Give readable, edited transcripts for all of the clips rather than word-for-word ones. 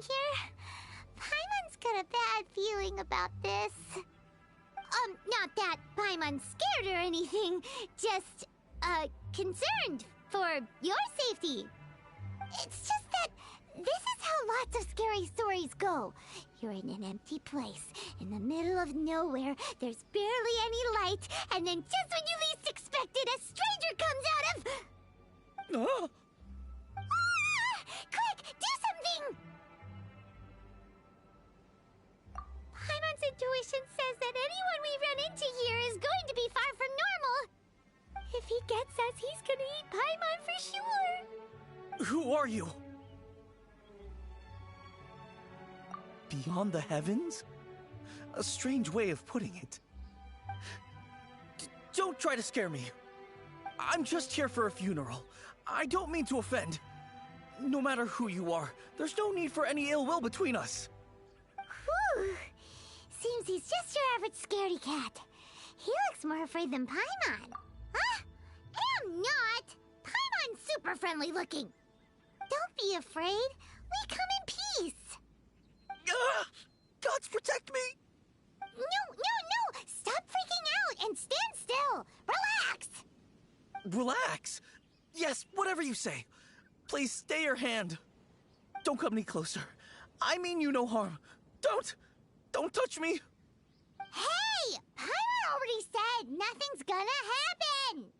here? Paimon's got a bad feeling about this. Not that Paimon's scared or anything, just, concerned for your safety. It's just that this is how lots of scary stories go. You're in an empty place, in the middle of nowhere, there's barely any light, and then just when you least expect it, a stranger comes out of... Quick, do something! Paimon's intuition says that anyone we run into here is going to be far from normal. If he gets us, he's gonna eat Paimon for sure. Who are you? Beyond the heavens? A strange way of putting it. Don't try to scare me. I'm just here for a funeral. I don't mean to offend. No matter who you are, there's no need for any ill will between us. Whew. Seems he's just your average scaredy cat. He looks more afraid than Paimon. Huh? I'm not! Paimon's super friendly looking. Don't be afraid. We come in peace. Gods protect me! No! Stop freaking out and stand still. Relax. Relax. Yes, whatever you say. Please stay your hand. Don't come any closer. I mean you no harm. Don't touch me. Hey! Paimon already said nothing's gonna happen.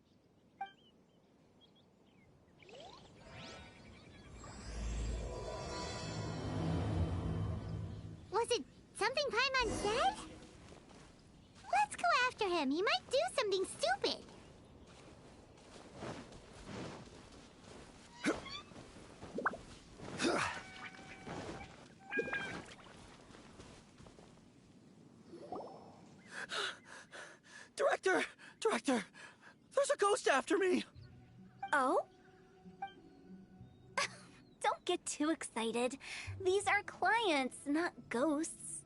Was it something Paimon said? Let's go after him. He might do something stupid. Director, there's a ghost after me. Oh? Don't get too excited. These are clients, not ghosts.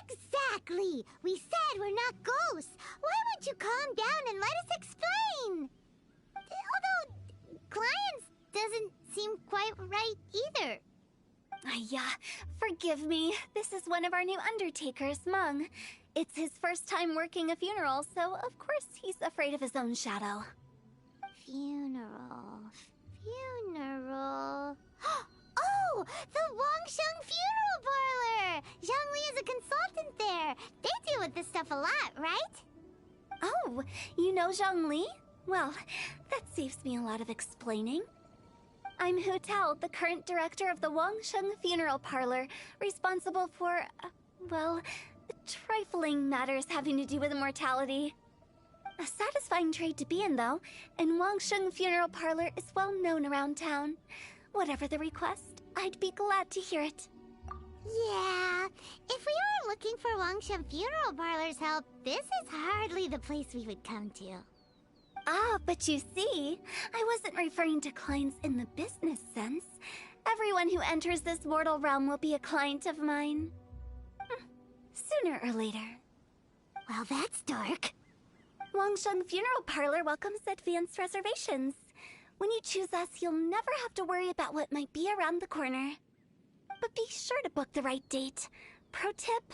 Exactly! We said we're not ghosts. Why won't you calm down and let us explain? Although, clients doesn't seem quite right either. Yeah, forgive me. This is one of our new undertakers, Mung. It's his first time working a funeral, so of course he's afraid of his own shadow. Funeral. Oh! The Wangsheng Funeral Parlor! Zhongli is a consultant there. They deal with this stuff a lot, right? Oh, you know Zhongli? Well, that saves me a lot of explaining. I'm Hu Tao, the current director of the Wangsheng Funeral Parlor, responsible for, trifling matters having to do with immortality. A satisfying trade to be in, though, and Wangsheng Funeral Parlor is well known around town. Whatever the request, I'd be glad to hear it. Yeah, if we were looking for Wangsheng Funeral Parlor's help, this is hardly the place we would come to. Ah, but you see, I wasn't referring to clients in the business sense. Everyone who enters this mortal realm will be a client of mine. Sooner or later. Well, that's dark. Wangsheng Funeral Parlor welcomes advanced reservations. When you choose us, you'll never have to worry about what might be around the corner. But be sure to book the right date. Pro tip,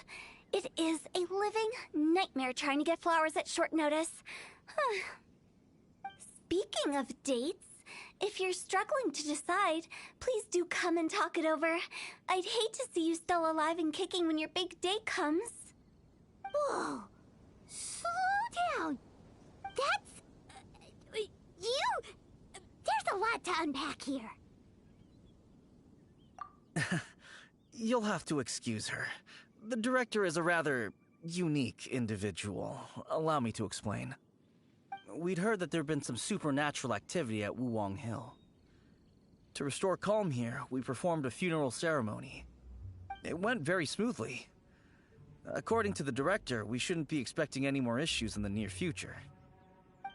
it is a living nightmare trying to get flowers at short notice. Speaking of dates, if you're struggling to decide, please do come and talk it over. I'd hate to see you still alive and kicking when your big day comes. Whoa! Slow down! That's... you... There's a lot to unpack here. You'll have to excuse her. The director is a rather unique individual. Allow me to explain. We'd heard that there'd been some supernatural activity at Wuwang Hill. To restore calm here, we performed a funeral ceremony. It went very smoothly. According to the director, we shouldn't be expecting any more issues in the near future.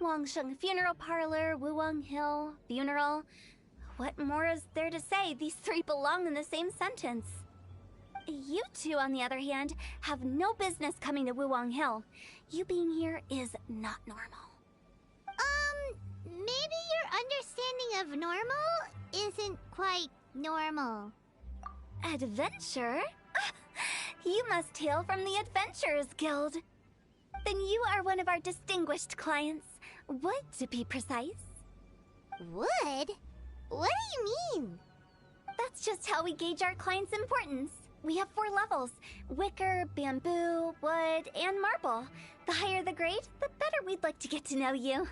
Wangsheng Funeral Parlor, Wuwang Hill, funeral. What more is there to say? These three belong in the same sentence. You two, on the other hand, have no business coming to Wuwang Hill. You being here is not normal. Maybe your understanding of normal isn't quite normal. Adventure? You must hail from the Adventurers Guild. Then you are one of our distinguished clients. Wood, to be precise. Wood? What do you mean? That's just how we gauge our clients' importance. We have 4 levels: wicker, bamboo, wood, and marble. The higher the grade, the better we'd like to get to know you.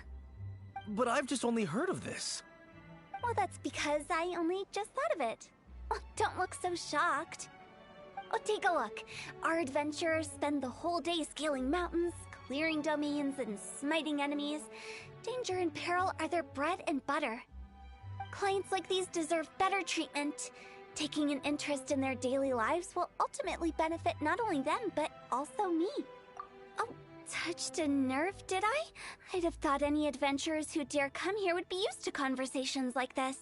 But I've just only heard of this. Well, that's because I only just thought of it. Oh, don't look so shocked. Oh, take a look. Our adventurers spend the whole day scaling mountains, clearing domains, and smiting enemies. Danger and peril are their bread and butter. Clients like these deserve better treatment. Taking an interest in their daily lives will ultimately benefit not only them, but also me. Oh, touched a nerve, did I? I'd have thought any adventurers who dare come here would be used to conversations like this.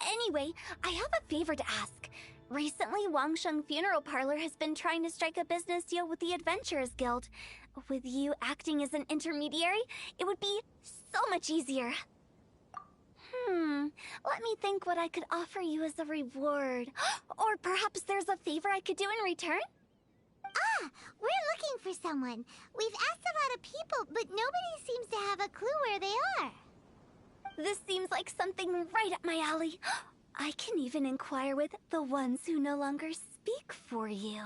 Anyway, I have a favor to ask. Recently, Wangsheng Funeral Parlor has been trying to strike a business deal with the Adventurers Guild. With you acting as an intermediary, it would be so much easier. Let me think what I could offer you as a reward. Or perhaps there's a favor I could do in return? Ah, we're looking for someone. We've asked a lot of people, but nobody seems to have a clue where they are. This seems like something right up my alley. I can even inquire with the ones who no longer speak for you.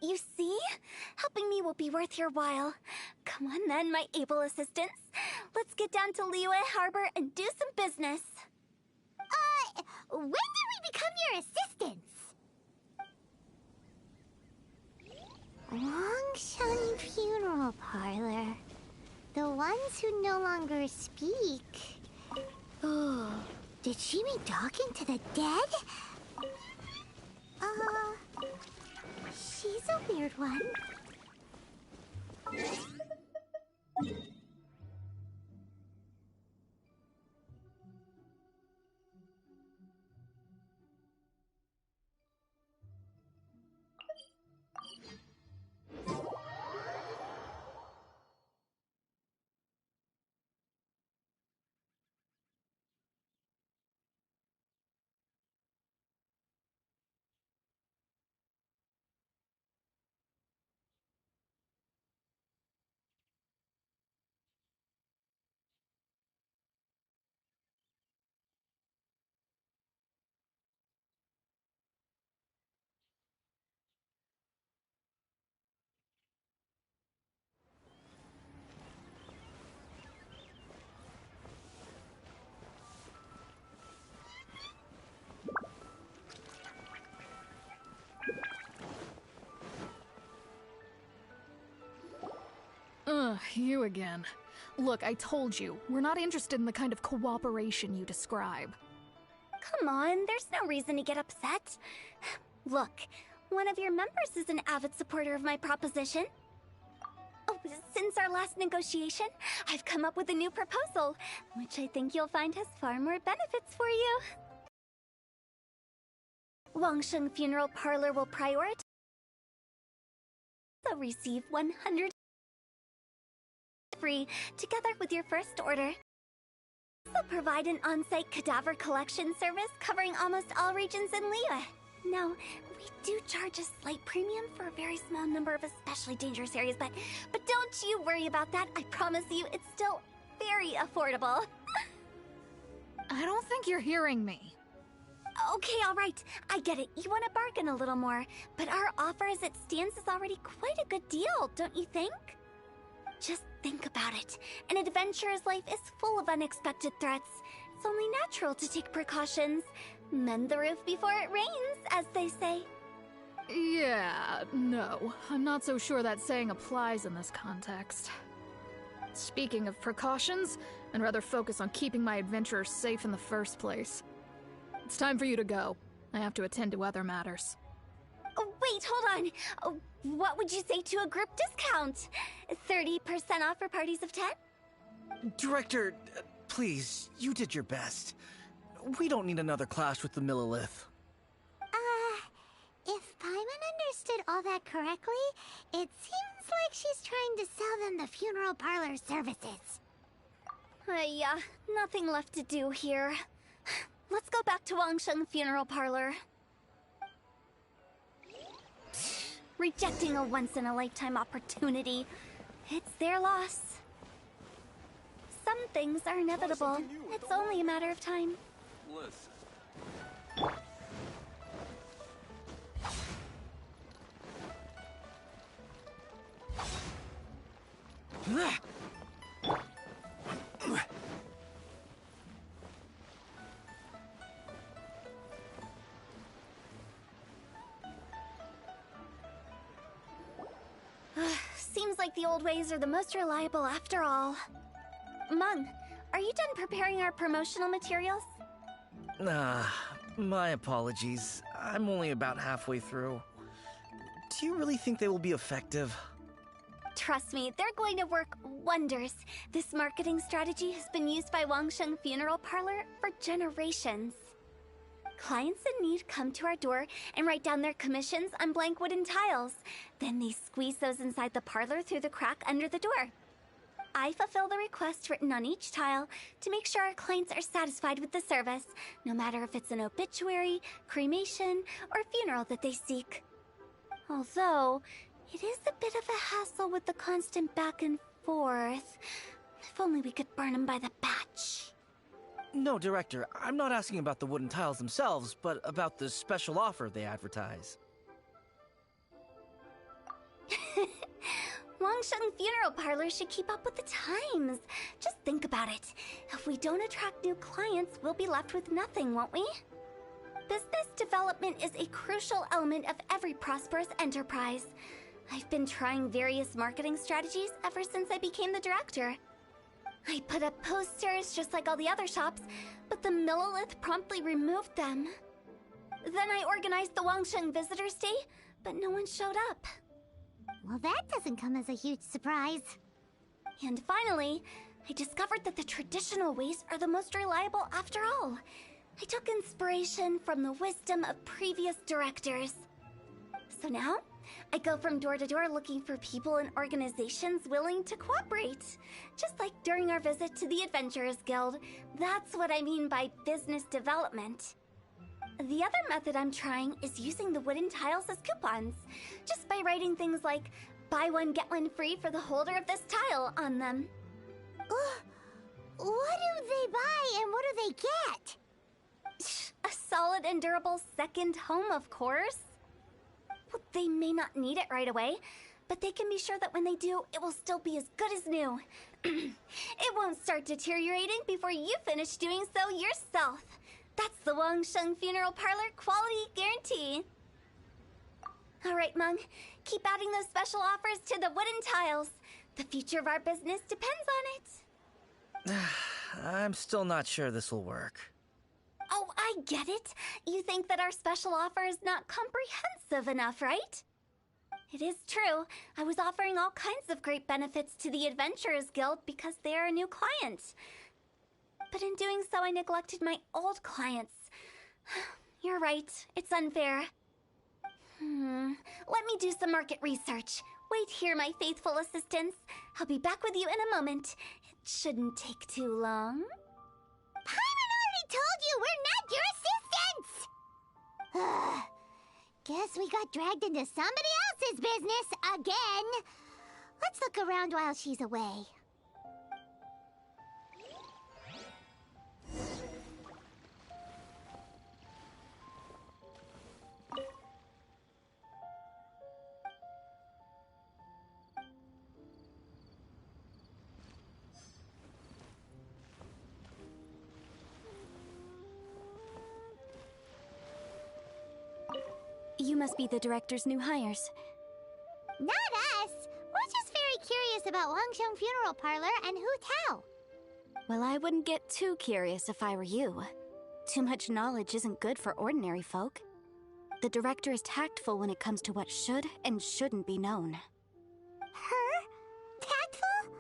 You see? Helping me will be worth your while. Come on then, my able assistants. Let's get down to Liyue Harbor and do some business. When did we become your assistants? Wangsheng Funeral Parlor. The ones who no longer speak. Oh, did she mean talking to the dead? She's a weird one. You again. Look, I told you, we're not interested in the kind of cooperation you describe. Come on, there's no reason to get upset. Look, one of your members is an avid supporter of my proposition. Oh, since our last negotiation, I've come up with a new proposal, which I think you'll find has far more benefits for you. Wangsheng Funeral Parlor will prioritize. So receive 100 free, together with your first order. Also provide an on-site cadaver collection service covering almost all regions in Liyue. Now, we do charge a slight premium for a very small number of especially dangerous areas, but don't you worry about that. I promise you, it's still very affordable. I don't think you're hearing me. Okay, alright. I get it. You want to bargain a little more, but our offer as it stands is already quite a good deal, don't you think? Just think about it. An adventurer's life is full of unexpected threats. It's only natural to take precautions. Mend the roof before it rains, as they say. Yeah, no. I'm not so sure that saying applies in this context. Speaking of precautions, I'd rather focus on keeping my adventurers safe in the first place. It's time for you to go. I have to attend to other matters. Oh, wait, hold on. What would you say to a group discount? 30% off for parties of 10? Director, please, you did your best. We don't need another clash with the Millilith. If Paimon understood all that correctly, it seems like she's trying to sell them the funeral parlor services. Yeah, nothing left to do here. Let's go back to Wangsheng Funeral Parlor. rejecting a once-in-a-lifetime opportunity. It's their loss. Some things are inevitable. It's only a matter of time. Listen. Seems like the old ways are the most reliable after all. Mung, are you done preparing our promotional materials? My apologies. I'm only about halfway through. Do you really think they will be effective? Trust me, they're going to work wonders. This marketing strategy has been used by Wangsheng Funeral Parlor for generations. Clients in need come to our door and write down their commissions on blank wooden tiles. Then they squeeze those inside the parlor through the crack under the door. I fulfill the request written on each tile to make sure our clients are satisfied with the service, no matter if it's an obituary, cremation, or funeral that they seek. Although, it is a bit of a hassle with the constant back and forth. If only we could burn them by the batch. No, Director, I'm not asking about the wooden tiles themselves, but about the special offer they advertise. Wangsheng Funeral Parlor should keep up with the times. Just think about it. If we don't attract new clients, we'll be left with nothing, won't we? Business development is a crucial element of every prosperous enterprise. I've been trying various marketing strategies ever since I became the director. I put up posters just like all the other shops, but the Millilith promptly removed them. Then I organized the Wangsheng Visitors Day, but no one showed up. Well, that doesn't come as a huge surprise. And finally, I discovered that the traditional ways are the most reliable after all. I took inspiration from the wisdom of previous directors. So now, I go from door to door looking for people and organizations willing to cooperate. Just like during our visit to the Adventurers Guild. That's what I mean by business development. The other method I'm trying is using the wooden tiles as coupons. Just by writing things like, buy one get one free for the holder of this tile on them. What do they buy and what do they get? A solid and durable second home, of course. Well, they may not need it right away, but they can be sure that when they do, it will still be as good as new. It won't start deteriorating before you finish doing so yourself. That's the Wangsheng Funeral Parlor quality guarantee. All right, Mung, keep adding those special offers to the wooden tiles. The future of our business depends on it. I'm still not sure this will work. Oh, I get it. You think that our special offer is not comprehensive enough, right? It is true. I was offering all kinds of great benefits to the Adventurers Guild because they are a new client. But in doing so, I neglected my old clients. You're right. It's unfair. Let me do some market research. Wait here, my faithful assistants. I'll be back with you in a moment. It shouldn't take too long. Paimon already told you we're not your assistants! Guess we got dragged into somebody else's business again. Let's look around while she's away. You must be the director's new hires. Not us! We're just very curious about Wangsheng Funeral Parlor and Hu Tao. Well, I wouldn't get too curious if I were you. Too much knowledge isn't good for ordinary folk. The director is tactful when it comes to what should and shouldn't be known. Her? Tactful?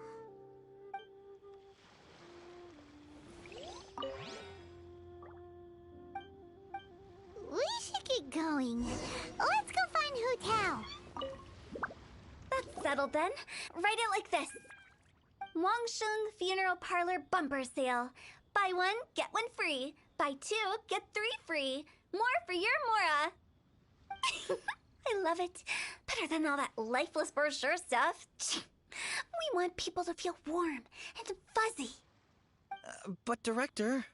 We should get going. Let's go find Hu Tao. That's settled then. Write it like this. Wangsheng Funeral Parlor Bumper Sale. Buy one, get one free. Buy two, get three free. More for your Mora. I love it. Better than all that lifeless brochure stuff. We want people to feel warm and fuzzy. But Director,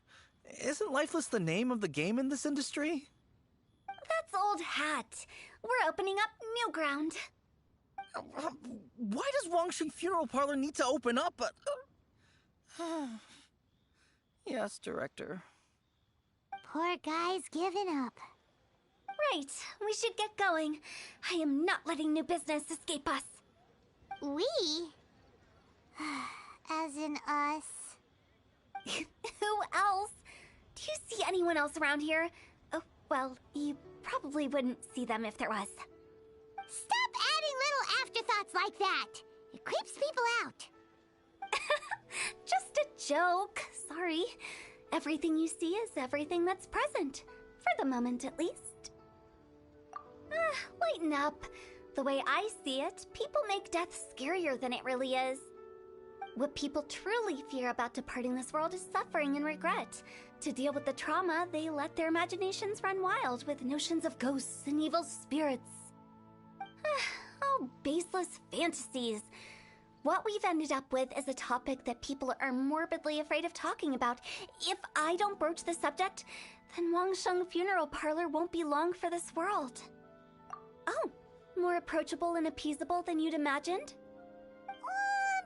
isn't Lifeless the name of the game in this industry? That's old hat. We're opening up new ground. Why does Wangsheng Funeral Parlor need to open up? Yes, Director. Poor guy's given up. Right, we should get going. I am not letting new business escape us. We? As in us. Who else? Do you see anyone else around here? Oh, well, you probably wouldn't see them if there was. Stop adding little afterthoughts like that! It creeps people out. Just a joke. Sorry. Everything you see is everything that's present. For the moment, at least. Lighten up. The way I see it, people make death scarier than it really is. What people truly fear about departing this world is suffering and regret. To deal with the trauma, they let their imaginations run wild with notions of ghosts and evil spirits. Oh, baseless fantasies. What we've ended up with is a topic that people are morbidly afraid of talking about. If I don't broach the subject, then Wangsheng Funeral Parlor won't be long for this world. Oh, more approachable and appeasable than you'd imagined?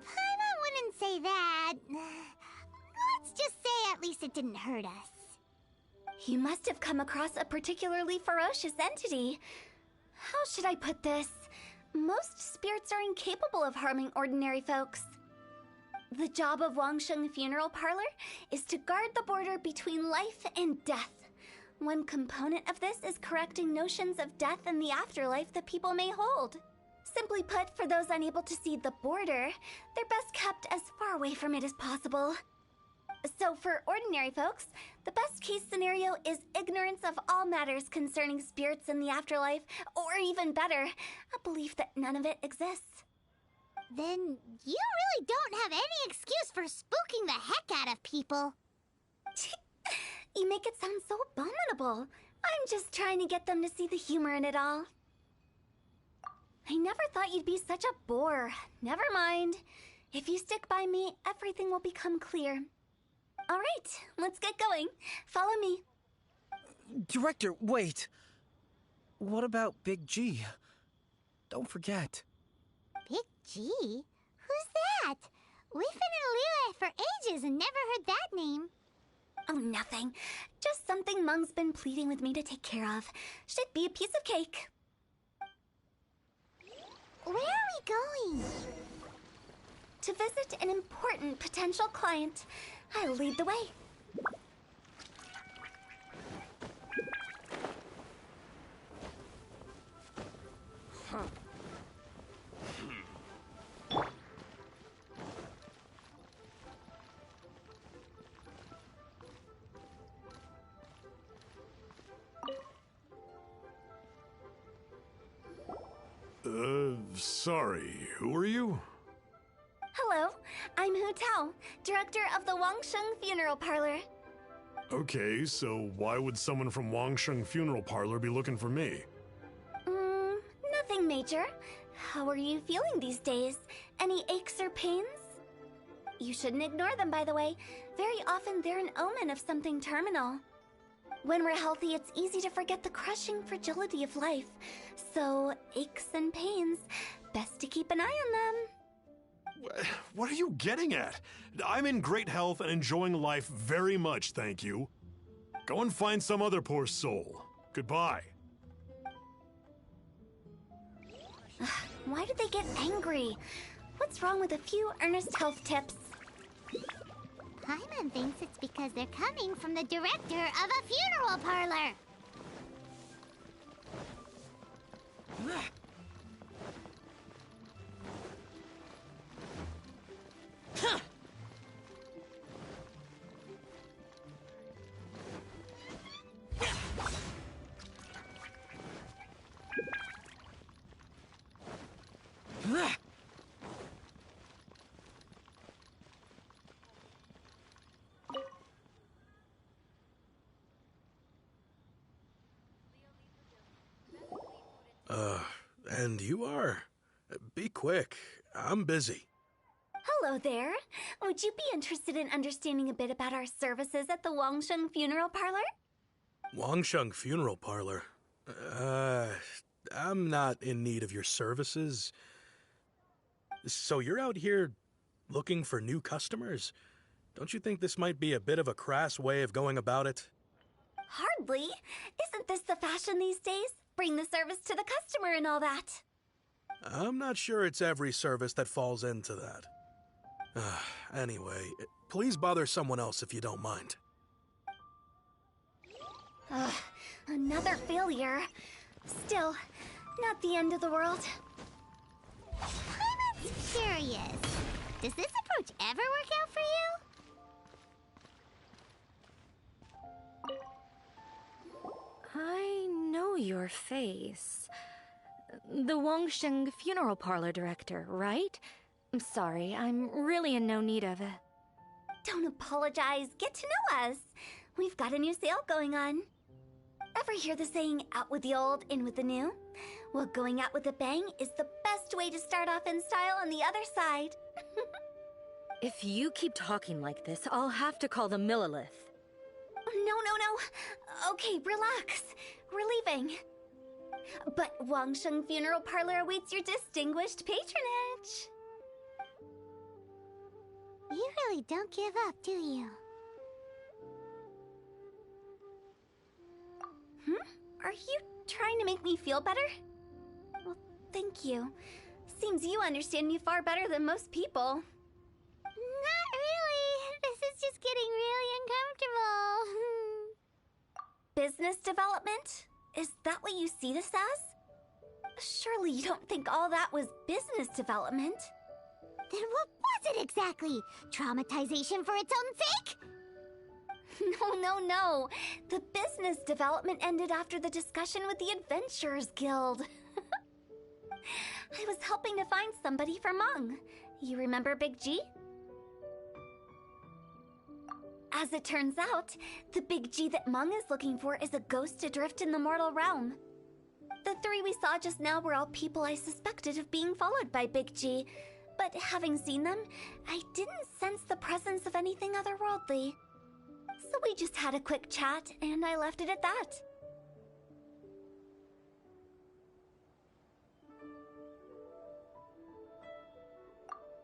Paimon wouldn't say that. Let's just say at least it didn't hurt us. You must have come across a particularly ferocious entity. How should I put this? Most spirits are incapable of harming ordinary folks. The job of Wangsheng Funeral Parlor is to guard the border between life and death. One component of this is correcting notions of death and the afterlife that people may hold. Simply put, for those unable to see the border, they're best kept as far away from it as possible. So for ordinary folks, the best case scenario is ignorance of all matters concerning spirits in the afterlife, or even better, a belief that none of it exists. Then you really don't have any excuse for spooking the heck out of people. You make it sound so abominable. I'm just trying to get them to see the humor in it all. I never thought you'd be such a bore. Never mind. If you stick by me, everything will become clear. All right, let's get going. Follow me. Director, wait. What about Big G? Don't forget. Big G? Who's that? We've been in Liyue for ages and never heard that name. Oh, nothing. Just something Mung's been pleading with me to take care of. Should be a piece of cake. Where are we going? To visit an important potential client. I'll lead the way. Sorry, who are you? Hello, I'm Hu Tao, director of the Wangsheng Funeral Parlor. Okay, so why would someone from Wangsheng Funeral Parlor be looking for me? Nothing major. How are you feeling these days? Any aches or pains? You shouldn't ignore them, by the way. Very often they're an omen of something terminal. When we're healthy, it's easy to forget the crushing fragility of life. So, aches and pains, best to keep an eye on them. What are you getting at? I'm in great health and enjoying life very much, thank you. Go and find some other poor soul. Goodbye. Why did they get angry? What's wrong with a few earnest health tips? Paimon thinks it's because they're coming from the director of a funeral parlor. And you are? Be quick. I'm busy. Hello there. Would you be interested in understanding a bit about our services at the Wangsheng Funeral Parlor? Wangsheng Funeral Parlor? I'm not in need of your services. So you're out here looking for new customers? Don't you think this might be a bit of a crass way of going about it? Hardly. Isn't this the fashion these days? Bring the service to the customer and all that. I'm not sure it's every service that falls into that. Anyway, please bother someone else if you don't mind. Another failure. Still, not the end of the world. I'm curious. Does this approach ever work out for you? I know your face. The Wangsheng Funeral Parlor director, right? I'm sorry, I'm really in no need of it. Don't apologize. Get to know us. We've got a new sale going on. Ever hear the saying, out with the old, in with the new? Well, going out with a bang is the best way to start off in style on the other side. If you keep talking like this, I'll have to call the Millilith. No. Okay, relax. We're leaving. But Wangsheng Funeral Parlor awaits your distinguished patronage. You really don't give up, do you? Are you trying to make me feel better? Well, thank you. Seems you understand me far better than most people. Not really. This is just getting really uncomfortable. Business development? Is that what you see this as? Surely you don't think all that was business development? Then what was it exactly? Traumatization for its own sake? No. The business development ended after the discussion with the Adventurers Guild. I was helping to find somebody for Meng. You remember Big G? As it turns out, the Big G that Meng is looking for is a ghost adrift in the mortal realm. The three we saw just now were all people I suspected of being followed by Big G, but having seen them, I didn't sense the presence of anything otherworldly. So we just had a quick chat, and I left it at that.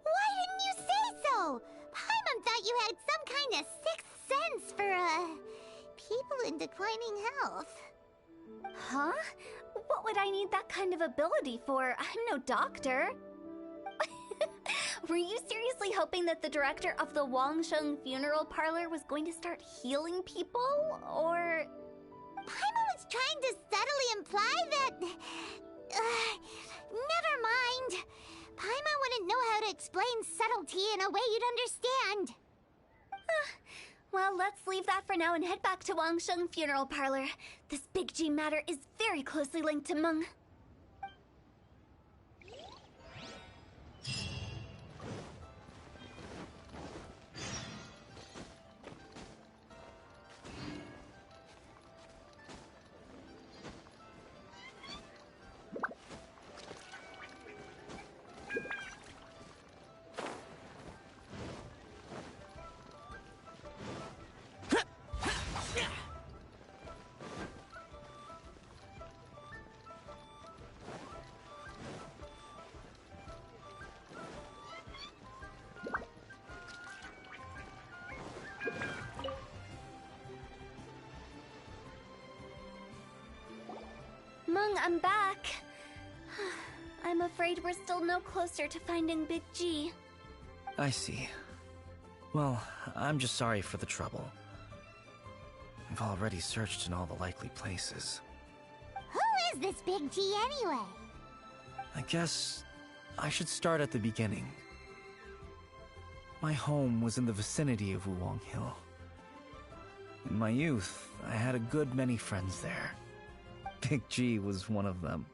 Why didn't you say so? Paimon thought you had some kind of sixth sense for, people in declining health. Huh? What would I need that kind of ability for? I'm no doctor. Were you seriously hoping that the director of the Wangsheng Funeral Parlor was going to start healing people, or...? Paimon was trying to subtly imply that... never mind. Paimon wouldn't know how to explain subtlety in a way you'd understand. Well, let's leave that for now and head back to Wangsheng Funeral Parlor. This Big G matter is very closely linked to Meng. Meng, I'm back. I'm afraid we're still no closer to finding Big G. I see. Well, I'm just sorry for the trouble. I've already searched in all the likely places. Who is this Big G anyway? I guess I should start at the beginning. My home was in the vicinity of Wuwang Hill. In my youth, I had a good many friends there. Big G was one of them.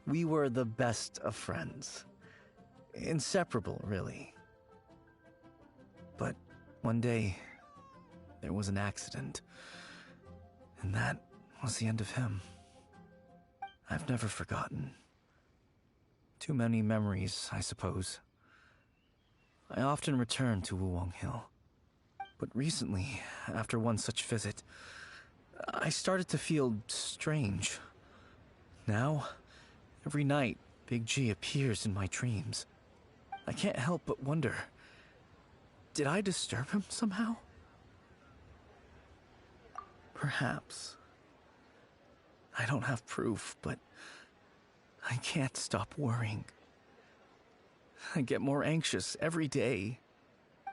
We were the best of friends. Inseparable, really. But one day, there was an accident. And that was the end of him. I've never forgotten. Too many memories, I suppose. I often return to Wuwang Hill. But recently, after one such visit, I started to feel strange. Now, every night, Big G appears in my dreams. I can't help but wonder, did I disturb him somehow? Perhaps. I don't have proof, but I can't stop worrying. I get more anxious every day.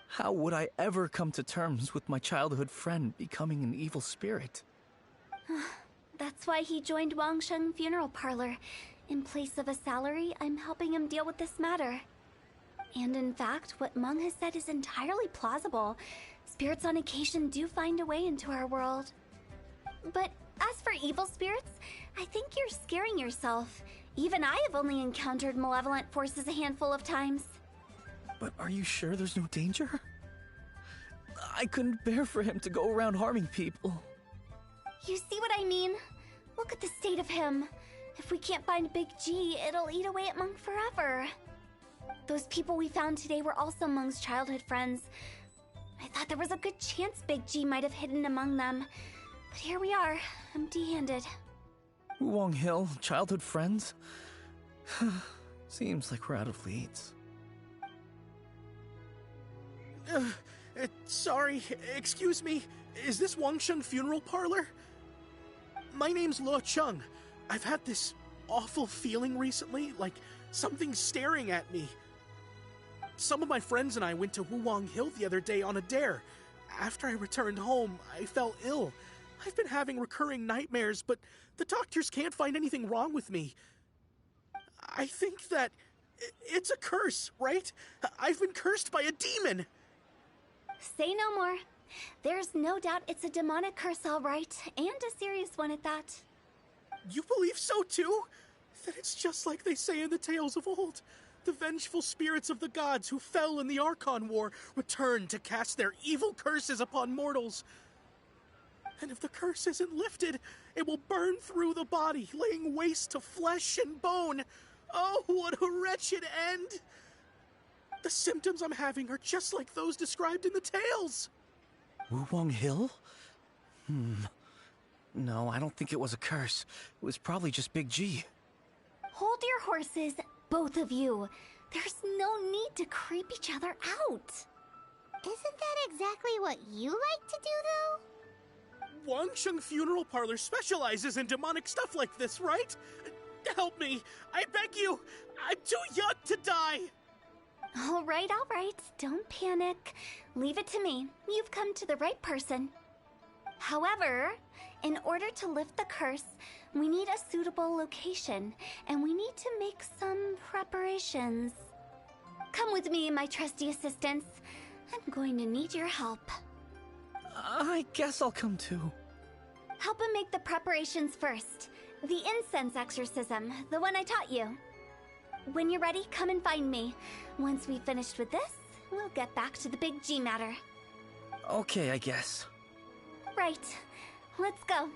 How would I ever come to terms with my childhood friend becoming an evil spirit? That's why he joined Wangsheng Funeral Parlor. In place of a salary, I'm helping him deal with this matter. And in fact, what Meng has said is entirely plausible. Spirits on occasion do find a way into our world. But as for evil spirits, I think you're scaring yourself. Even I have only encountered malevolent forces a handful of times. But are you sure there's no danger? I couldn't bear for him to go around harming people. You see what I mean? Look at the state of him. If we can't find Big G, it'll eat away at Meng forever. Those people we found today were also Meng's childhood friends. I thought there was a good chance Big G might have hidden among them. But here we are, empty-handed. Wuwang Hill, childhood friends? Seems like we're out of leads. Sorry, excuse me. Is this Wangsheng Funeral Parlor? My name's Luo Chung. I've had this awful feeling recently, like something's staring at me. Some of my friends and I went to Wuwang Hill the other day on a dare. After I returned home, I fell ill. I've been having recurring nightmares, but the doctors can't find anything wrong with me. I think that it's a curse, right? I've been cursed by a demon. Say no more. There's no doubt it's a demonic curse, all right, and a serious one at that. You believe so too? Then it's just like they say in the tales of old. The vengeful spirits of the gods who fell in the Archon War return to cast their evil curses upon mortals. And if the curse isn't lifted, it will burn through the body, laying waste to flesh and bone. Oh, what a wretched end! The symptoms I'm having are just like those described in the tales. Wuwang Hill? No, I don't think it was a curse. It was probably just Big G. Hold your horses, both of you. There's no need to creep each other out. Isn't that exactly what you like to do, though? Wangsheng Funeral Parlor specializes in demonic stuff like this, right? Help me. I beg you. I'm too young to die. All right. Don't panic. Leave it to me. You've come to the right person. However, in order to lift the curse, we need a suitable location, and we need to make some preparations. Come with me, my trusty assistants. I'm going to need your help. I guess I'll come too. Help him make the preparations first. The incense exorcism, the one I taught you. When you're ready, come and find me. Once we've finished with this, we'll get back to the Big G matter. Okay, I guess. Right. Let's go.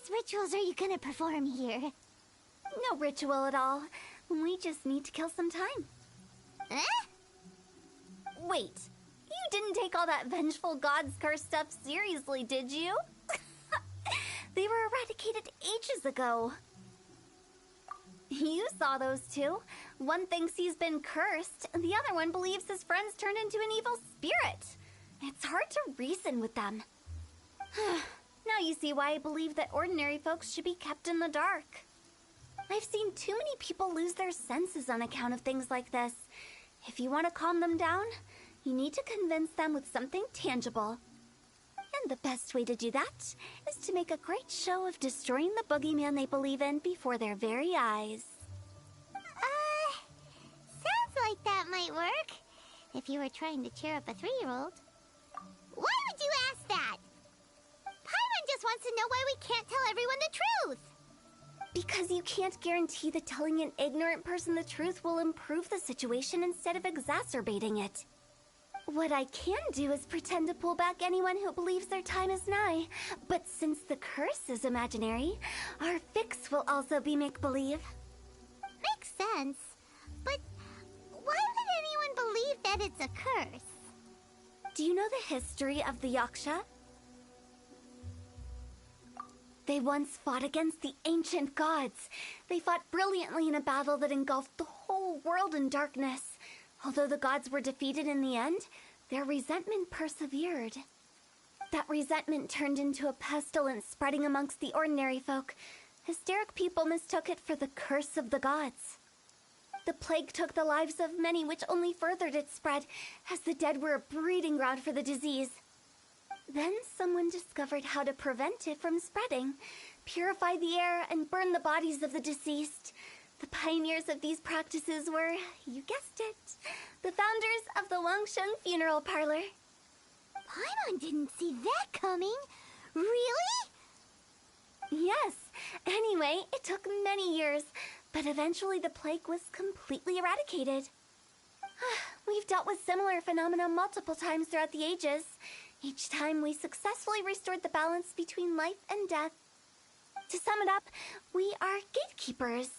Rituals are you gonna perform here? No ritual at all. We just need to kill some time. Eh? Wait, you didn't take all that vengeful god's curse stuff seriously, did you? They were eradicated ages ago. You saw those two. One thinks he's been cursed, and the other one believes his friends turned into an evil spirit. It's hard to reason with them. Now you see why I believe that ordinary folks should be kept in the dark. I've seen too many people lose their senses on account of things like this. If you want to calm them down, you need to convince them with something tangible. And the best way to do that is to make a great show of destroying the boogeyman they believe in before their very eyes. Sounds like that might work. If you were trying to cheer up a 3-year-old. Why would you ask that? Paimon just wants to know why we can't tell everyone the truth. Because you can't guarantee that telling an ignorant person the truth will improve the situation instead of exacerbating it. What I can do is pretend to pull back anyone who believes their time is nigh. But since the curse is imaginary, our fix will also be make-believe. Makes sense. But why would anyone believe that it's a curse? Do you know the history of the Yaksha? They once fought against the ancient gods. They fought brilliantly in a battle that engulfed the whole world in darkness. Although the gods were defeated in the end, their resentment persevered. That resentment turned into a pestilence spreading amongst the ordinary folk. Hysteric people mistook it for the curse of the gods. The plague took the lives of many, which only furthered its spread, as the dead were a breeding ground for the disease. Then someone discovered how to prevent it from spreading, purify the air, and burn the bodies of the deceased. The pioneers of these practices were, you guessed it, the founders of the Wangsheng Funeral Parlor. Paimon didn't see that coming. Really? Yes. Anyway, it took many years, but eventually the plague was completely eradicated. We've dealt with similar phenomena multiple times throughout the ages. Each time we successfully restored the balance between life and death. To sum it up, we are gatekeepers,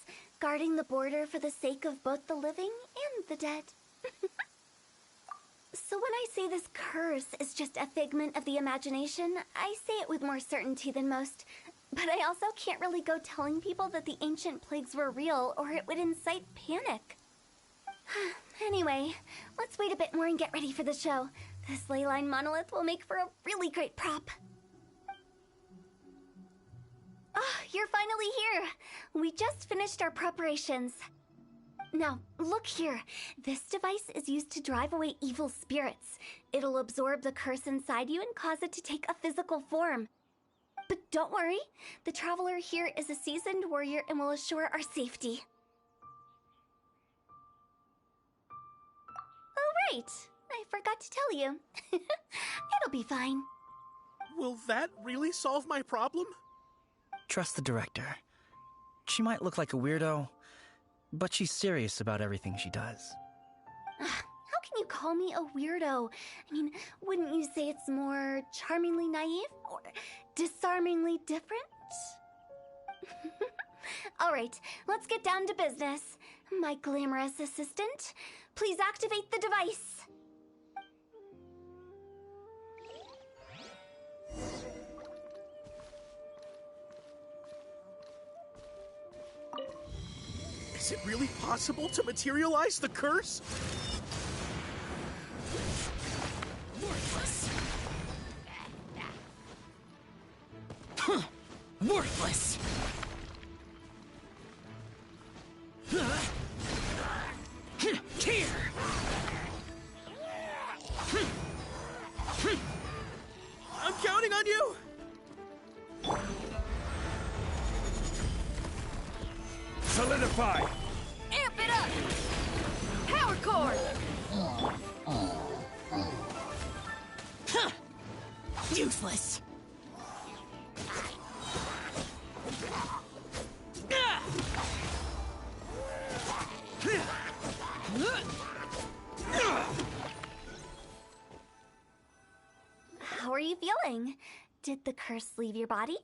guarding the border for the sake of both the living and the dead. So when I say this curse is just a figment of the imagination, I say it with more certainty than most. But I also can't really go telling people that the ancient plagues were real, or it would incite panic. Anyway, let's wait a bit more and get ready for the show. This leyline monolith will make for a really great prop. You're finally here! We just finished our preparations. Now, look here. This device is used to drive away evil spirits. It'll absorb the curse inside you and cause it to take a physical form. But don't worry, the traveler here is a seasoned warrior and will assure our safety. Oh, right. I forgot to tell you. It'll be fine. Will that really solve my problem? Trust the director. She might look like a weirdo, but she's serious about everything she does. How can you call me a weirdo? I mean, wouldn't you say it's more charmingly naive or disarmingly different? All right, let's get down to business. My glamorous assistant, please activate the device. Is it really possible to materialize the curse? Worthless. Worthless. Here. I'm counting on you! Solidify. Amp it up! Power cord! Useless. How are you feeling? Did the curse leave your body?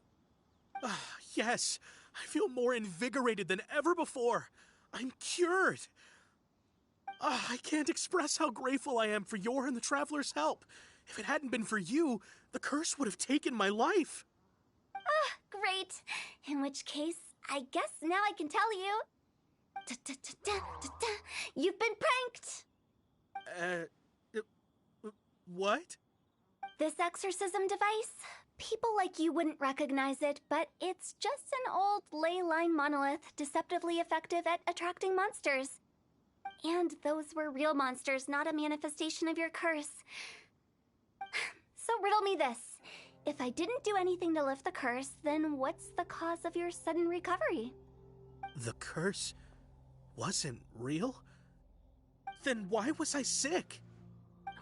Yes, I feel more invigorated than ever before. I'm cured. I can't express how grateful I am for your and the Traveler's help. If it hadn't been for you, the curse would have taken my life. Great. In which case, I guess now I can tell you. You've been pranked! What? This exorcism device? People like you wouldn't recognize it, but it's just an old ley line monolith deceptively effective at attracting monsters. And those were real monsters, not a manifestation of your curse. So riddle me this. If I didn't do anything to lift the curse, then what's the cause of your sudden recovery? The curse wasn't real? Then why was I sick?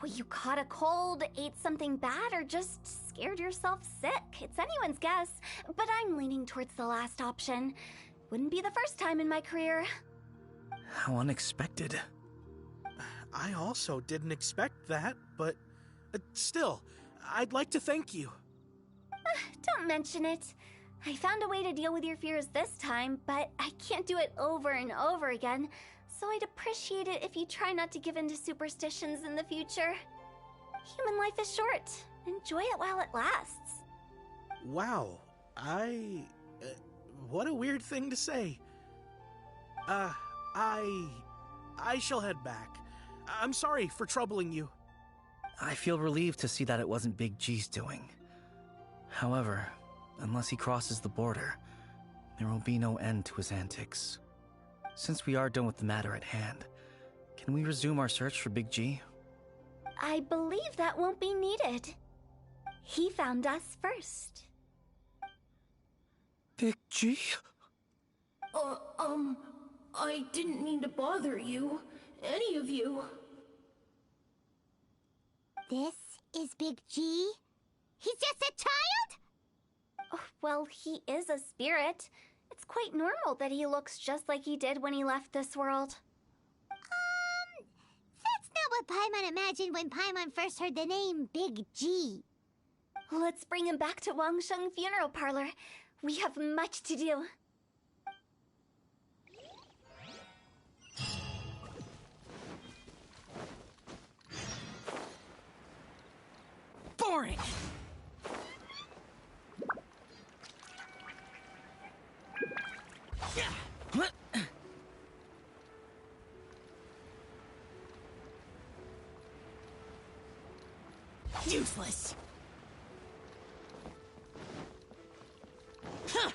Well, you caught a cold, ate something bad, or just scared yourself sick. It's anyone's guess, but I'm leaning towards the last option. Wouldn't be the first time in my career. How unexpected. I also didn't expect that, but still, I'd like to thank you. Don't mention it. I found a way to deal with your fears this time, but I can't do it over and over again, so I'd appreciate it if you try not to give in to superstitions in the future. Human life is short. Enjoy it while it lasts. Wow, what a weird thing to say. I shall head back. I'm sorry for troubling you. I feel relieved to see that it wasn't Big G's doing. However, unless he crosses the border, there will be no end to his antics. Since we are done with the matter at hand, can we resume our search for Big G? I believe that won't be needed. He found us first. Big G? I didn't mean to bother you. Any of you. This is Big G? He's just a child? Oh, well, he is a spirit. It's quite normal that he looks just like he did when he left this world. That's not what Paimon imagined when Paimon first heard the name Big G. Let's bring him back to Wangsheng Funeral Parlor. We have much to do. Boring! Useless! Huh.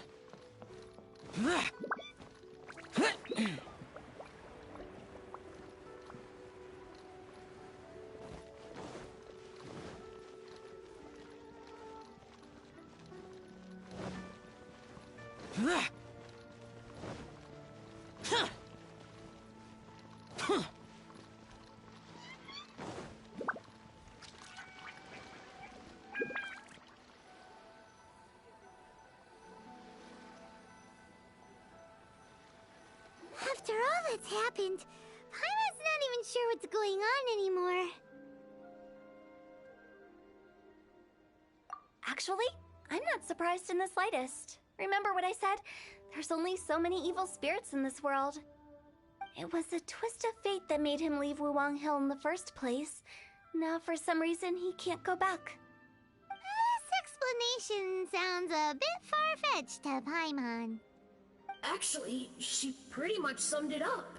After all that's happened, Paimon's not even sure what's going on anymore. Actually, I'm not surprised in the slightest. Remember what I said? There's only so many evil spirits in this world. It was a twist of fate that made him leave Wuwang Hill in the first place. Now, for some reason, he can't go back. This explanation sounds a bit far-fetched to Paimon. Actually, she pretty much summed it up.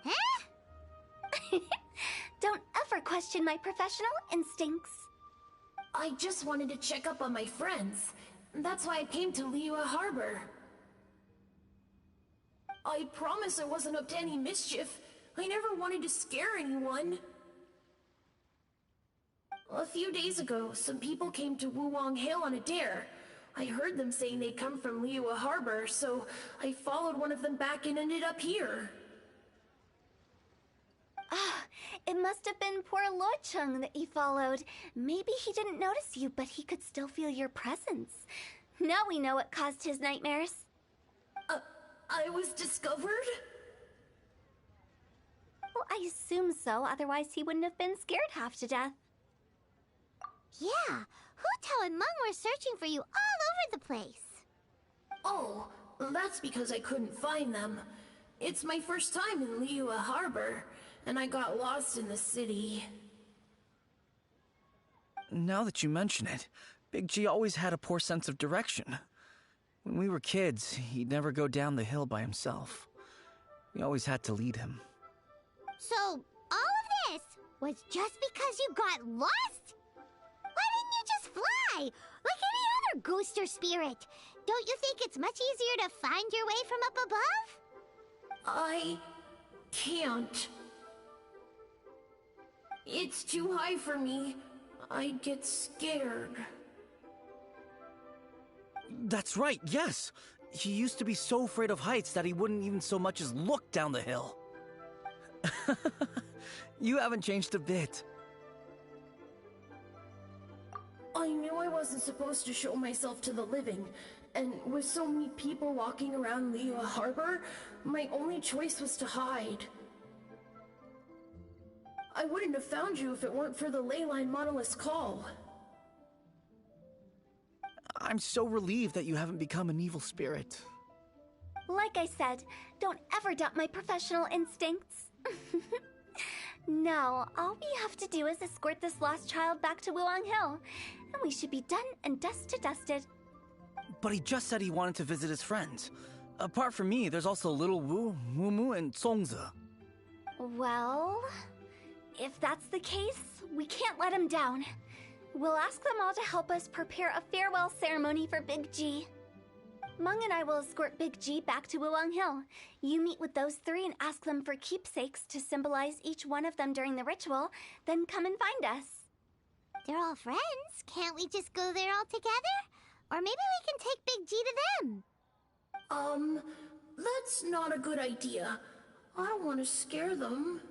Huh? Don't ever question my professional instincts. I just wanted to check up on my friends. That's why I came to Liyue Harbor. I promise I wasn't up to any mischief. I never wanted to scare anyone. A few days ago, some people came to Wuwang Hill on a dare. I heard them saying they'd come from Liyue Harbor, so I followed one of them back and ended up here. It must have been poor Luocheng that you followed. Maybe he didn't notice you, but he could still feel your presence. Now we know what caused his nightmares. I was discovered? Well, I assume so, otherwise he wouldn't have been scared half to death. Yeah, Hu Tao and Meng were searching for you all over the place. Oh, that's because I couldn't find them. It's my first time in Liyue Harbor, and I got lost in the city. Now that you mention it, Big G always had a poor sense of direction. When we were kids, he'd never go down the hill by himself. We always had to lead him. So, all of this was just because you got lost? Why didn't you just fly? Like any other ghost or spirit? Don't you think it's much easier to find your way from up above? I can't. It's too high for me. I'd get scared. That's right, yes! He used to be so afraid of heights that he wouldn't even so much as look down the hill. You haven't changed a bit. I knew I wasn't supposed to show myself to the living, and with so many people walking around Liyue Harbor, my only choice was to hide. I wouldn't have found you if it weren't for the Leyline Monolith's call. I'm so relieved that you haven't become an evil spirit. Like I said, don't ever doubt my professional instincts. Now, all we have to do is escort this lost child back to Wuong Hill, and we should be done and dust to dusted. But he just said he wanted to visit his friends. Apart from me, there's also Little Wu, Mumu, and Songza. Well, if that's the case, we can't let him down. We'll ask them all to help us prepare a farewell ceremony for Big G. Mung and I will escort Big G back to Wuong Hill. You meet with those three and ask them for keepsakes to symbolize each one of them during the ritual, then come and find us. They're all friends. Can't we just go there all together? Or maybe we can take Big G to them. That's not a good idea. I don't want to scare them.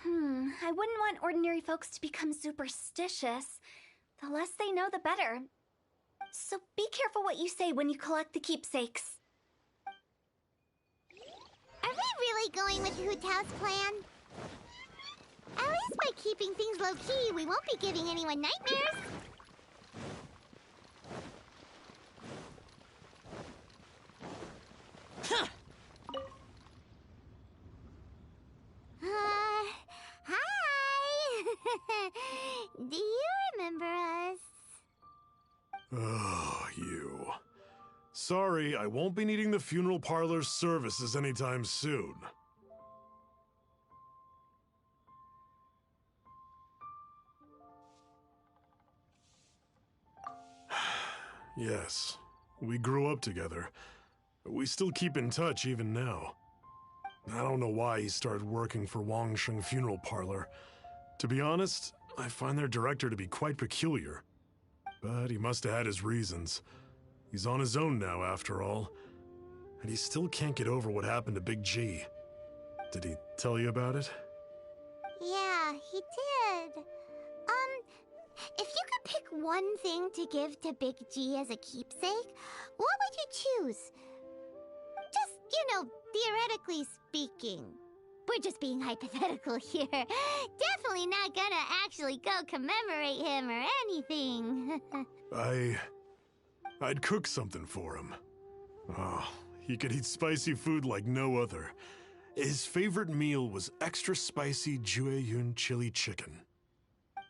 I wouldn't want ordinary folks to become superstitious. The less they know, the better. So be careful what you say when you collect the keepsakes. Are we really going with Hu Tao's plan? At least by keeping things low-key, we won't be giving anyone nightmares. Hi! Do you remember us? Oh, you. Sorry, I won't be needing the funeral parlor's services anytime soon. Yes, we grew up together. We still keep in touch even now. I don't know why he started working for Wangsheng Funeral Parlor. To be honest, I find their director to be quite peculiar. But he must have had his reasons. He's on his own now, after all. And he still can't get over what happened to Big G. Did he tell you about it? Yeah, he did. If you could pick one thing to give to Big G as a keepsake, what would you choose? Just, theoretically speaking. We're just being hypothetical here. Definitely not gonna actually go commemorate him or anything. I'd cook something for him. Oh, he could eat spicy food like no other. His favorite meal was extra spicy Jueyun chili chicken.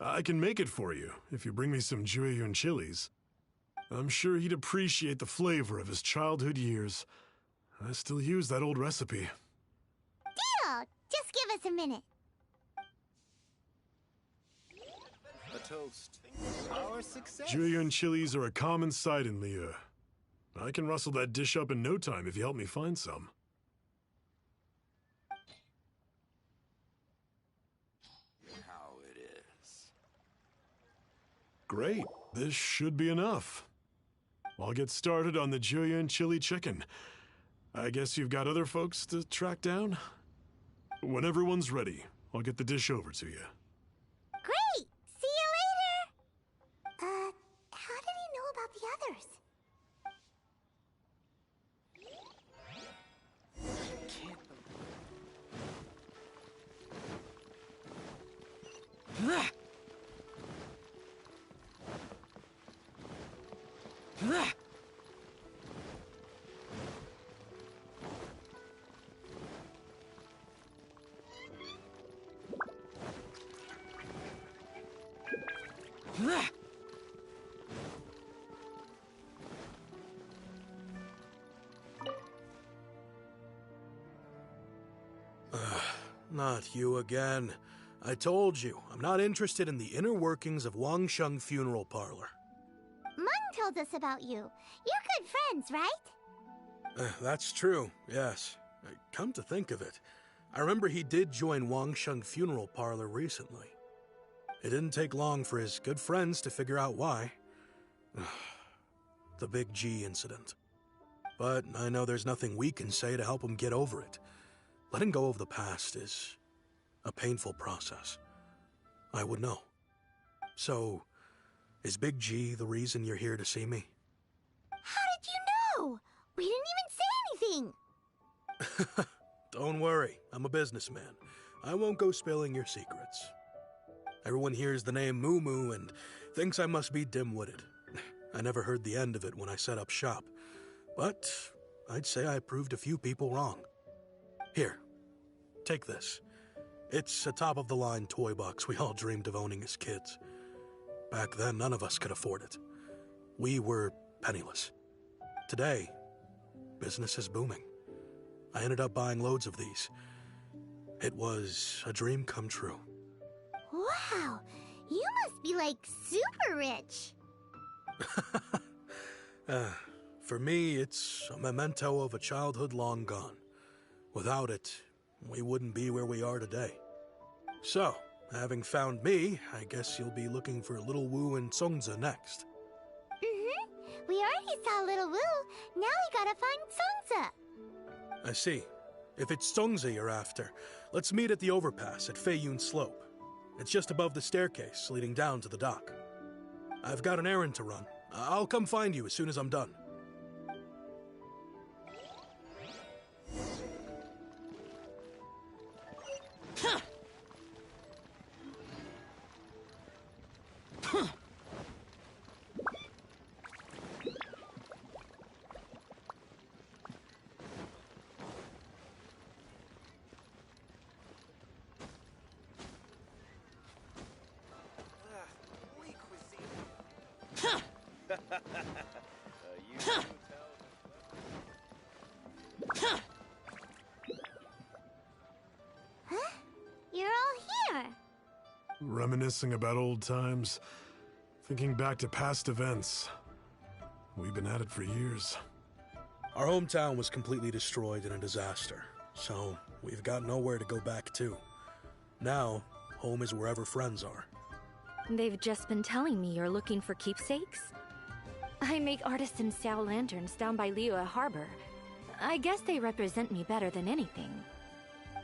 I can make it for you if you bring me some Jueyun chilies. I'm sure he'd appreciate the flavor of his childhood years. I still use that old recipe. Deal! Just give us a minute. A toast. Our success. Jueyun chilies are a common sight in Liyue. I can rustle that dish up in no time if you help me find some. How it is. Great. This should be enough. I'll get started on the Jueyun chili chicken. I guess you've got other folks to track down? When everyone's ready, I'll get the dish over to you. Great! See you later! How did he know about the others? Not you again. I told you, I'm not interested in the inner workings of Wangsheng Funeral Parlor. Mung told us about you. You're good friends, right? That's true, yes. Come to think of it, I remember he did join Wangsheng Funeral Parlor recently. It didn't take long for his good friends to figure out why. The Big G incident. But I know there's nothing we can say to help him get over it. Letting go of the past is a painful process. I would know. So, is Big G the reason you're here to see me? How did you know? We didn't even say anything. Don't worry, I'm a businessman. I won't go spilling your secrets. Everyone hears the name Moo Moo and thinks I must be dim-witted. I never heard the end of it when I set up shop. But I'd say I proved a few people wrong. Here, take this. It's a top-of-the-line toy box we all dreamed of owning as kids. Back then, none of us could afford it. We were penniless. Today, business is booming. I ended up buying loads of these. It was a dream come true. Wow, you must be like super rich. For me, it's a memento of a childhood long gone. Without it, we wouldn't be where we are today. So, having found me, I guess you'll be looking for Little Wu and Songza next. We already saw Little Wu. Now we gotta find Songza. I see. If it's Songza you're after, let's meet at the overpass at Feiyun Slope. It's just above the staircase leading down to the dock. I've got an errand to run. I'll come find you as soon as I'm done. You're all here. Reminiscing about old times, thinking back to past events. We've been at it for years. Our hometown was completely destroyed in a disaster, so we've got nowhere to go back to. Now, home is wherever friends are. They've just been telling me you're looking for keepsakes. I make artisan Sao lanterns down by Liyue Harbor. I guess they represent me better than anything.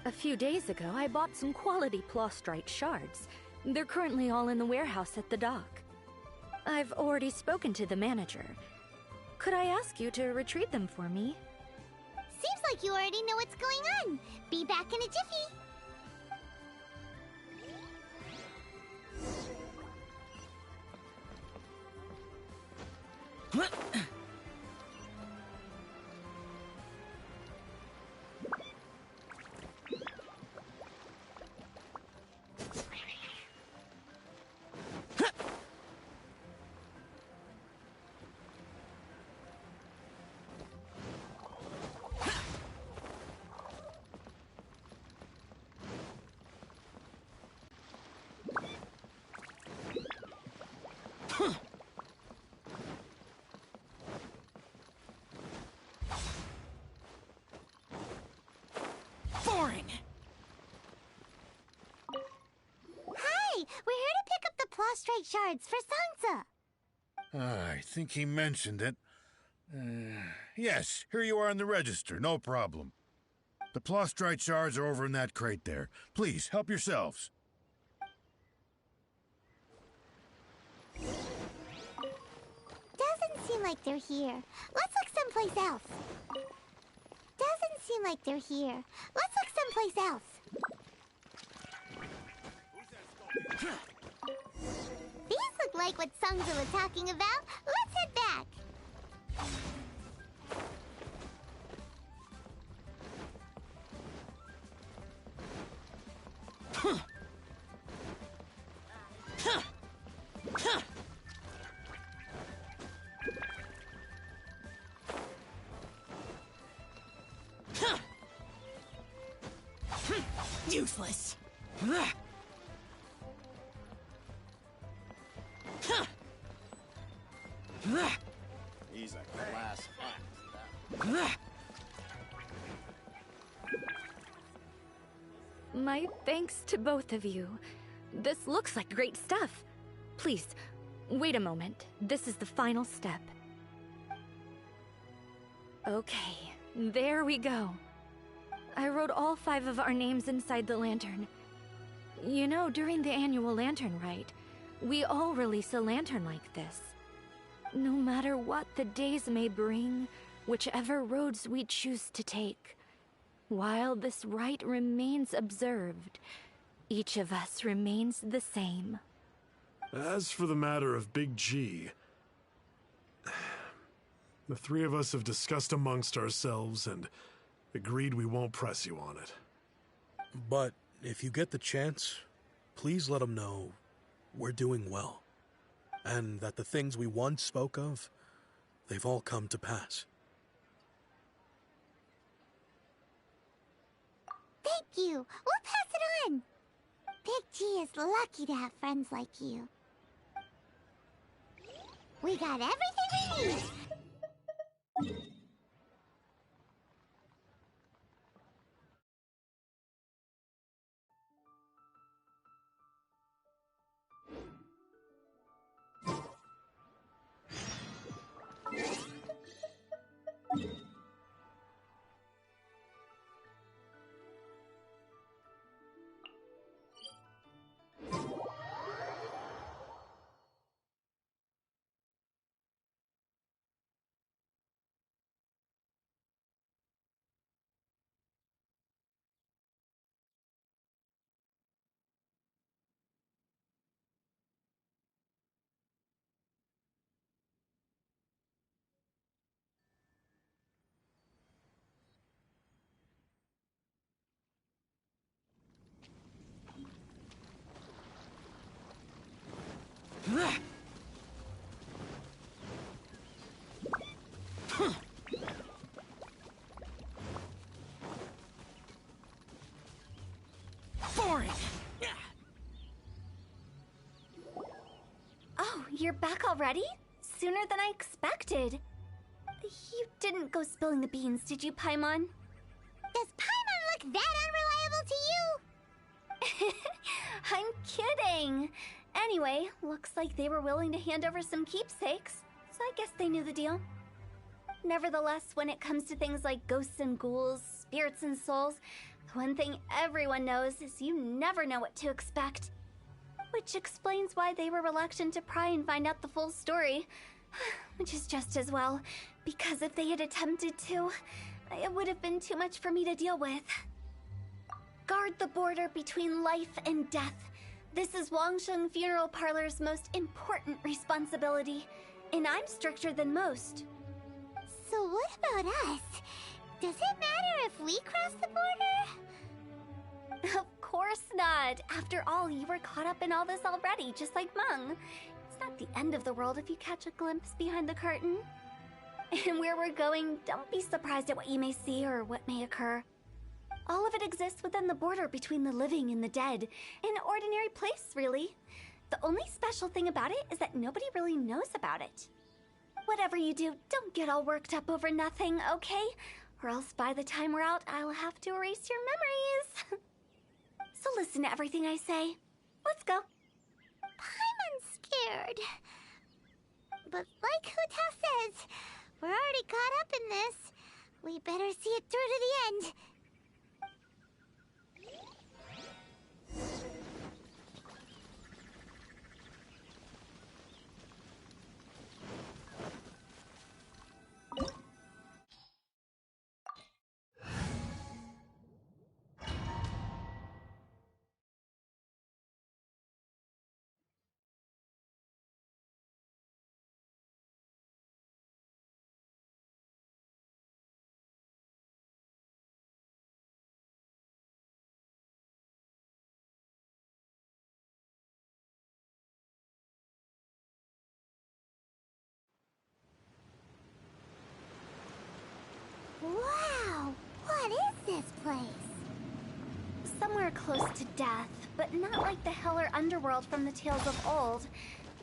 A few days ago, I bought some quality plastrite shards. They're currently all in the warehouse at the dock. I've already spoken to the manager. Could I ask you to retrieve them for me? Seems like you already know what's going on. Be back in a jiffy. Boring! Hi, we're here to pick up the plastrite shards for Songza. I think he mentioned it. Yes, here you are in the register, no problem. The plastrite shards are over in that crate there. Please, help yourselves. Doesn't seem like they're here. Let's look someplace else. Doesn't seem like they're here. Let's look someplace else. These look like what Songza was talking about. Let's head back. Huh. Useless. He's a glass My thanks to both of you. This looks like great stuff. Please, wait a moment. This is the final step. Okay, there we go. I wrote all 5 of our names inside the lantern. You know, during the annual lantern rite, we all release a lantern like this. No matter what the days may bring, whichever roads we choose to take, while this rite remains observed, each of us remains the same. As for the matter of Big G, the 3 of us have discussed amongst ourselves and agreed we won't press you on it. But if you get the chance, please let him know we're doing well, and that the things we once spoke of, they've all come to pass. Thank you. We'll pass it on. Big G is lucky to have friends like you. We got everything we need. Boring. Oh, you're back already? Sooner than I expected. You didn't go spilling the beans, did you, Paimon? Does Paimon look that unreliable to you? I'm kidding. Anyway, looks like they were willing to hand over some keepsakes, so I guess they knew the deal. Nevertheless, when it comes to things like ghosts and ghouls, spirits and souls, the one thing everyone knows is you never know what to expect. Which explains why they were reluctant to pry and find out the full story. Which is just as well, because if they had attempted to, it would have been too much for me to deal with. Guard the border between life and death. This is Wangsheng Funeral Parlor's most important responsibility, and I'm stricter than most. So what about us? Does it matter if we cross the border? Of course not. After all, you were caught up in all this already, just like Meng. It's not the end of the world if you catch a glimpse behind the curtain. And where we're going, don't be surprised at what you may see or what may occur. All of it exists within the border between the living and the dead. An ordinary place, really. The only special thing about it is that nobody really knows about it. Whatever you do, don't get all worked up over nothing, okay? Or else by the time we're out, I'll have to erase your memories. So listen to everything I say. Let's go. Paimon's scared. But like Hu Tao says, we're already caught up in this. We better see it through to the end. somewhere close to death, but not like the hell or underworld from the tales of old.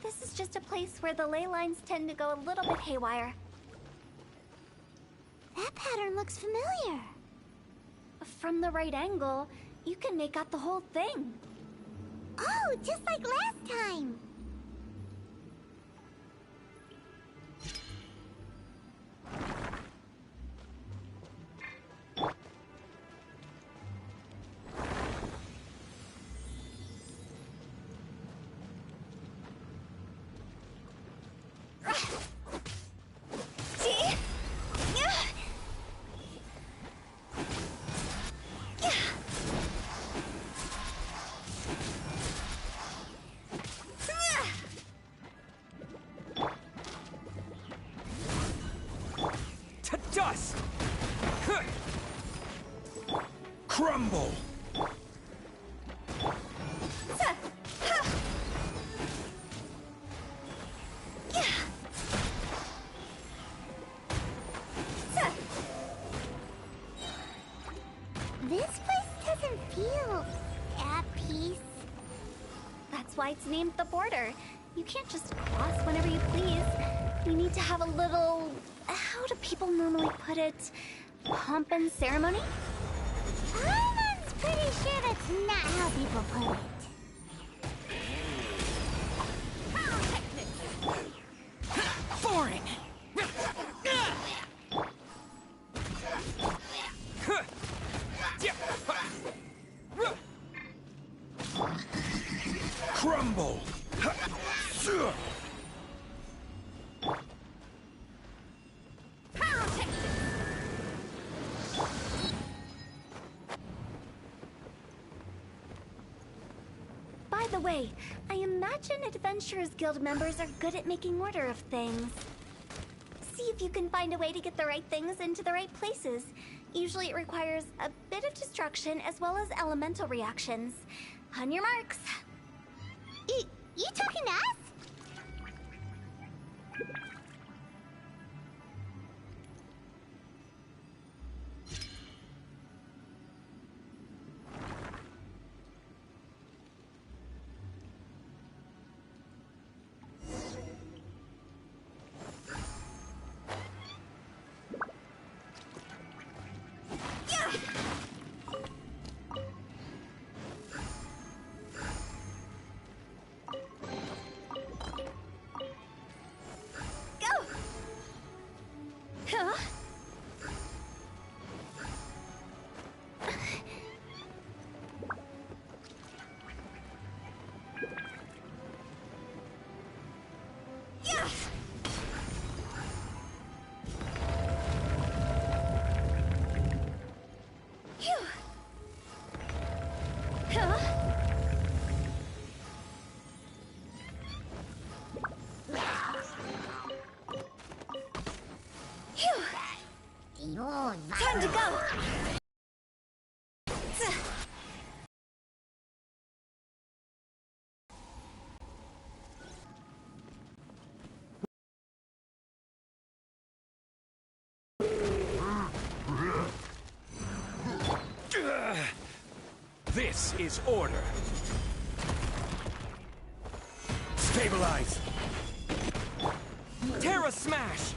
This is just a place where the ley lines tend to go a little bit haywire. That pattern looks familiar. From the right angle, you can make out the whole thing. Oh, just like last time. To dust! Crumble! This place doesn't feel at peace. That's why it's named the border. You can't just cross whenever you please. You need to have a little... how do people normally put it? Pomp and ceremony? I'm pretty sure that's not how people put it. Foreign! Crumble! By the way, I imagine Adventurers Guild members are good at making order of things. See if you can find a way to get the right things into the right places. Usually it requires a bit of destruction as well as elemental reactions. On your marks. You talking to us? Time to go! This is order. Stabilize. Terra Smash!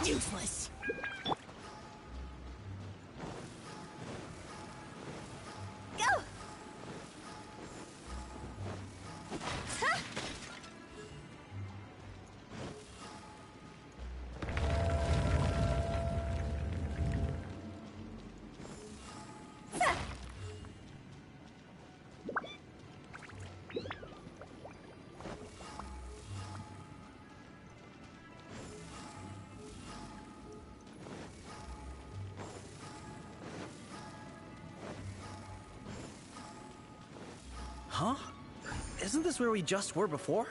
Useless. Go! Ha! Ha! Huh? Isn't this where we just were before?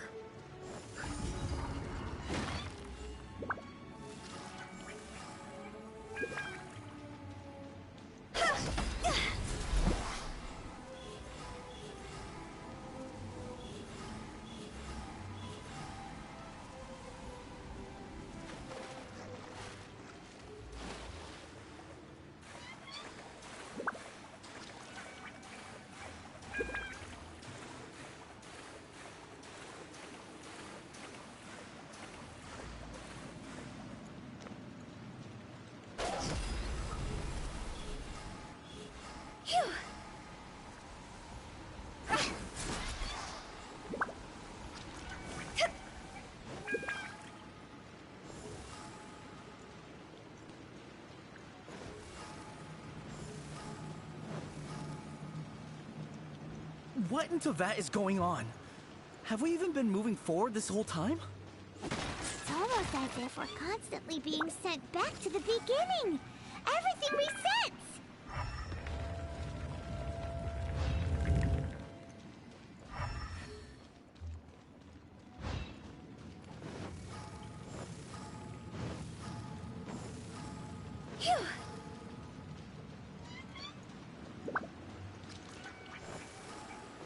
What in Teyvat is going on? Have we even been moving forward this whole time? It's almost as if we're constantly being sent back to the beginning. Everything resets. Phew.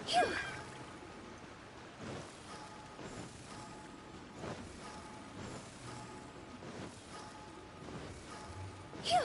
Phew. Phew.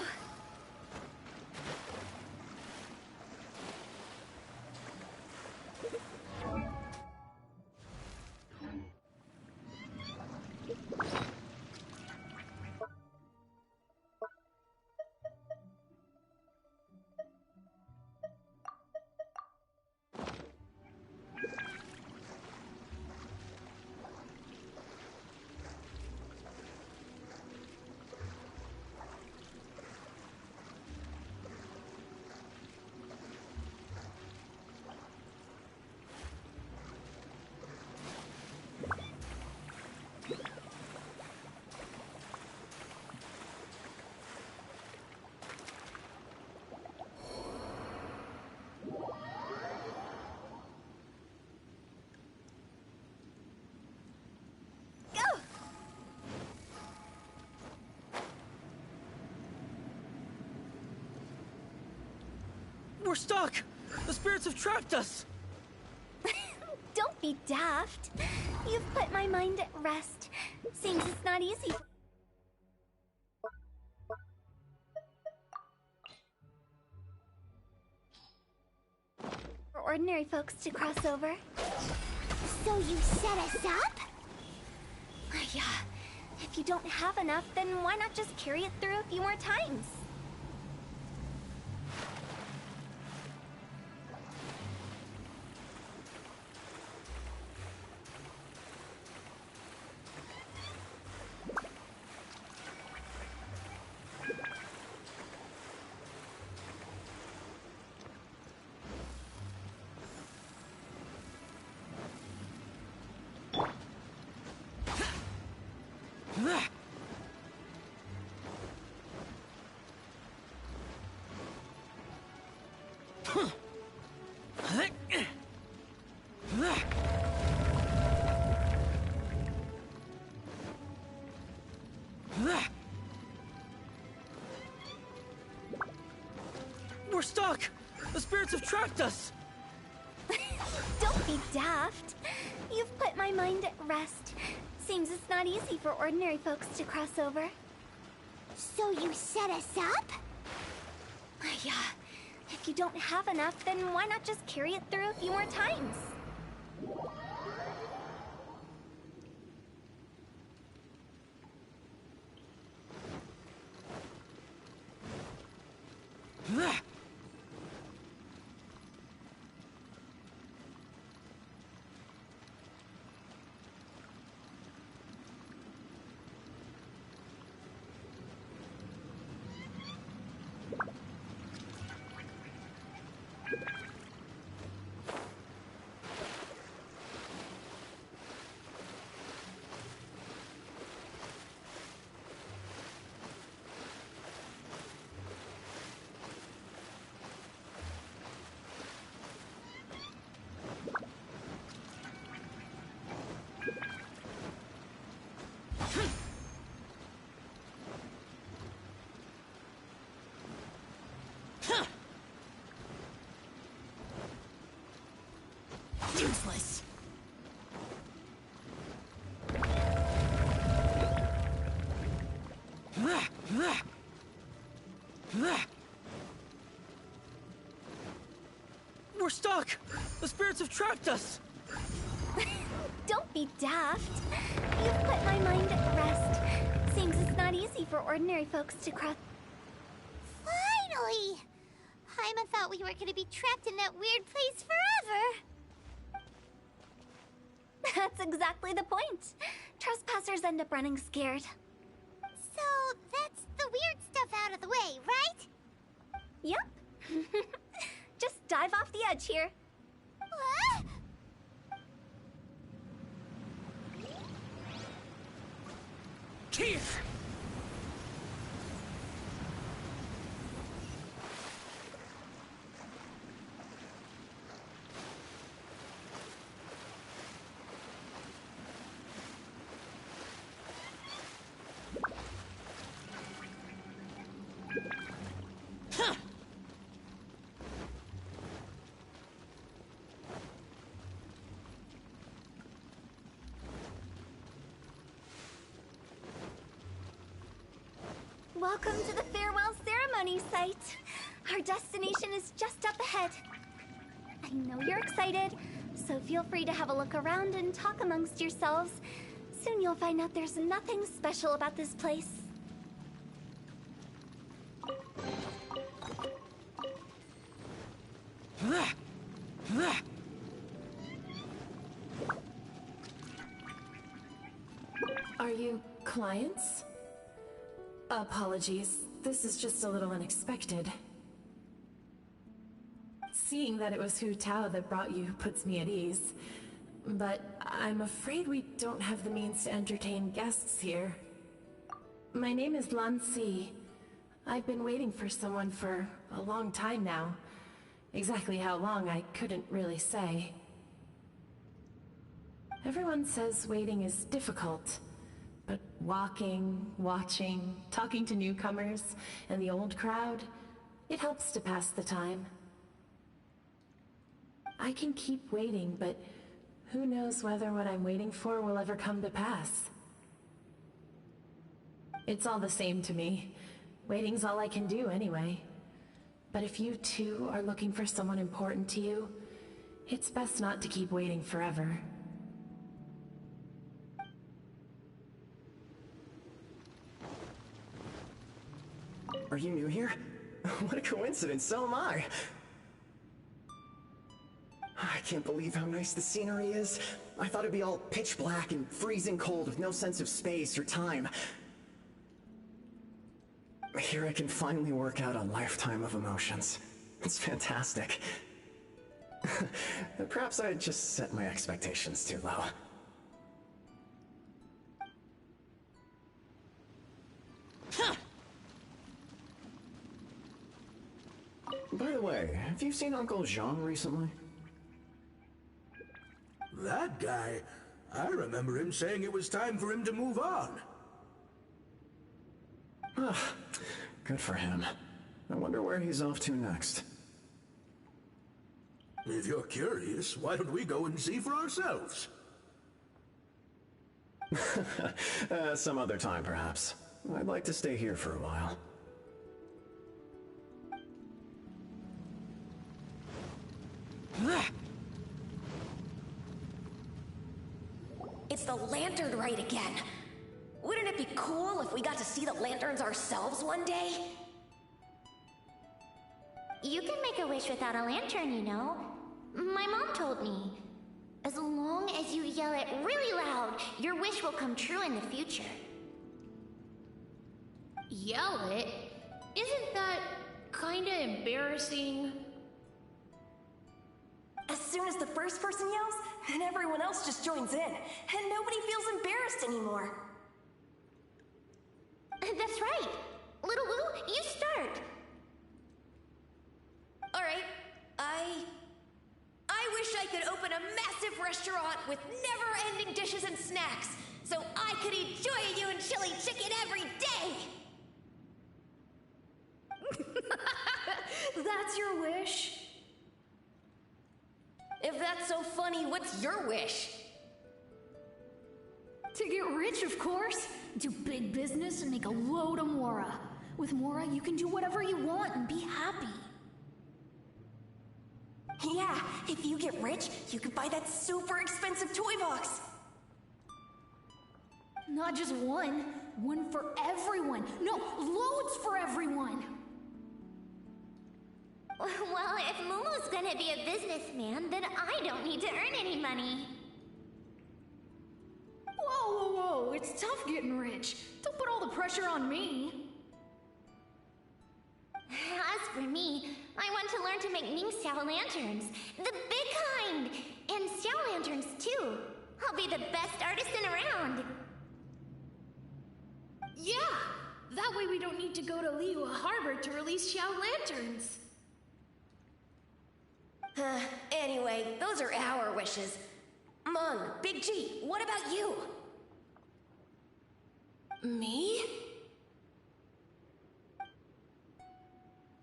We're stuck! The spirits have trapped us! Don't be daft. You've put my mind at rest. Seems it's not easy. For ordinary folks to cross over. So you set us up? Yeah. If you don't have enough, then why not just carry it through a few more times? We're stuck! The spirits have trapped us! Don't be daft. You've put my mind at rest. Seems it's not easy for ordinary folks to cross over. So you set us up? Yeah. If you don't have enough, then why not just carry it through a few more times? Useless. We're stuck! The spirits have trapped us! Don't be daft. You've put my mind at rest. Seems it's not easy for ordinary folks to cross. Finally! Paimon thought we were gonna be trapped in that weird place forever. That's exactly the point. Trespassers end up running scared. So that's the weird stuff out of the way, right? Yep. Just dive off the edge here. What? Here! Welcome to the farewell ceremony site. Our destination is just up ahead. I know you're excited, so feel free to have a look around and talk amongst yourselves. Soon you'll find out there's nothing special about this place. Are you clients? Apologies, this is just a little unexpected. Seeing that it was Hu Tao that brought you puts me at ease. But I'm afraid we don't have the means to entertain guests here. My name is Lan Si. I've been waiting for someone for a long time now. Exactly how long, I couldn't really say. Everyone says waiting is difficult. But walking, watching, talking to newcomers, and the old crowd, it helps to pass the time. I can keep waiting, but who knows whether what I'm waiting for will ever come to pass. It's all the same to me. Waiting's all I can do anyway. But if you too are looking for someone important to you, it's best not to keep waiting forever. Are you new here? What a coincidence, so am I! I can't believe how nice the scenery is. I thought it'd be all pitch black and freezing cold with no sense of space or time. Here I can finally work out a lifetime of emotions. It's fantastic. Perhaps I just set my expectations too low. By the way, have you seen Uncle Jean recently? That guy? I remember him saying it was time for him to move on. Good for him. I wonder where he's off to next. If you're curious, why don't we go and see for ourselves? Some other time, perhaps. I'd like to stay here for a while. It's the lantern rite again. Wouldn't it be cool if we got to see the lanterns ourselves one day? You can make a wish without a lantern, you know. My mom told me. As long as you yell it really loud, your wish will come true in the future. Yell it? Isn't that kinda embarrassing? As soon as the first person yells, and everyone else just joins in, and nobody feels embarrassed anymore. That's right. Little Wu, you start. Alright, I wish I could open a massive restaurant with never-ending dishes and snacks, so I could eat Joy-You and chili chicken every day! That's your wish? If that's so funny, what's your wish? To get rich, of course. Do big business and make a load of Mora. With Mora, you can do whatever you want and be happy. Yeah, if you get rich, you could buy that super expensive toy box. Not just one. One for everyone. No, loads for everyone. Well, if Momo's gonna be a businessman, then I don't need to earn any money. Whoa, whoa, whoa. It's tough getting rich. Don't put all the pressure on me. As for me, I want to learn to make Ming Xiao lanterns. The big kind! And Xiao lanterns, too. I'll be the best artisan around. Yeah! That way we don't need to go to Liyue Harbor to release Xiao lanterns. Anyway, those are our wishes. Mung, Big G, what about you? Me?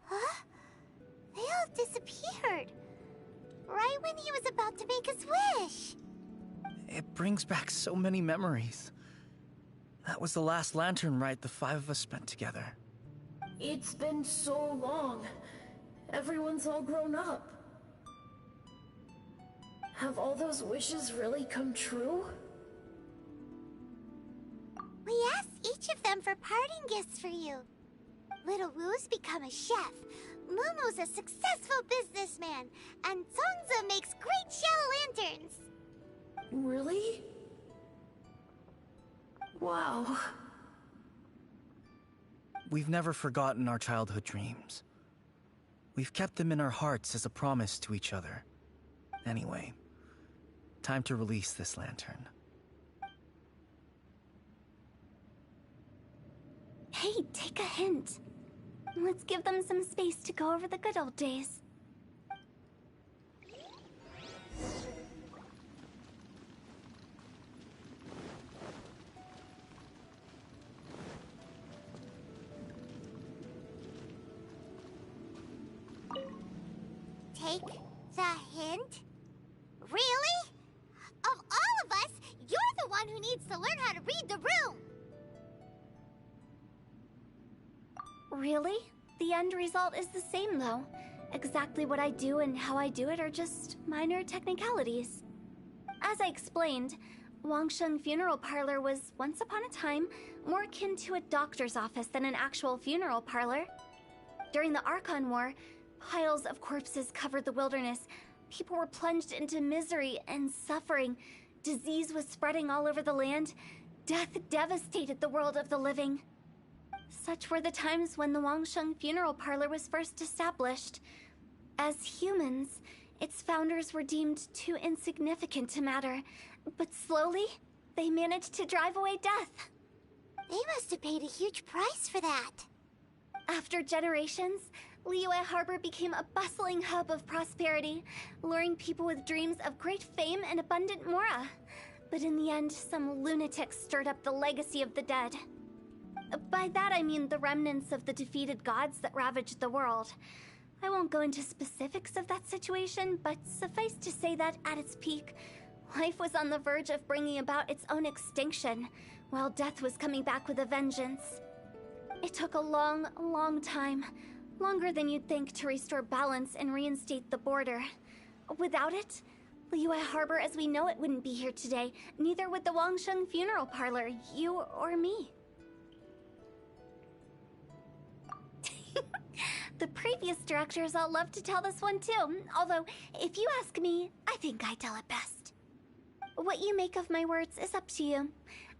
Huh? They all disappeared. Right when he was about to make his wish. It brings back so many memories. That was the last lantern rite the five of us spent together. It's been so long. Everyone's all grown up. Have all those wishes really come true? We asked each of them for parting gifts for you. Little Wu's become a chef, Momo's a successful businessman, and Zongza makes great shell lanterns. Really? Wow. We've never forgotten our childhood dreams. We've kept them in our hearts as a promise to each other. Anyway, time to release this lantern. Hey, take a hint. Let's give them some space to go over the good old days. Take the hint? Really? Of all of us, you're the one who needs to learn how to read the room! Really? The end result is the same, though. Exactly what I do and how I do it are just minor technicalities. As I explained, Wangsheng Funeral Parlor was, once upon a time, more akin to a doctor's office than an actual funeral parlor. During the Archon War, piles of corpses covered the wilderness. People were plunged into misery and suffering. Disease was spreading all over the land. Death devastated the world of the living. Such were the times when the Wangsheng Funeral Parlor was first established. As humans, its founders were deemed too insignificant to matter, but slowly, they managed to drive away death. They must have paid a huge price for that. After generations, Liyue Harbor became a bustling hub of prosperity, luring people with dreams of great fame and abundant mora. But in the end, some lunatics stirred up the legacy of the dead. By that I mean the remnants of the defeated gods that ravaged the world. I won't go into specifics of that situation, but suffice to say that at its peak, life was on the verge of bringing about its own extinction, while death was coming back with a vengeance. It took a long, long time, longer than you'd think, to restore balance and reinstate the border. Without it, Liyue Harbor as we know it wouldn't be here today, neither would the Wangsheng Funeral Parlor, you or me. The previous directors all love to tell this one too, although, if you ask me, I think I tell it best. What you make of my words is up to you.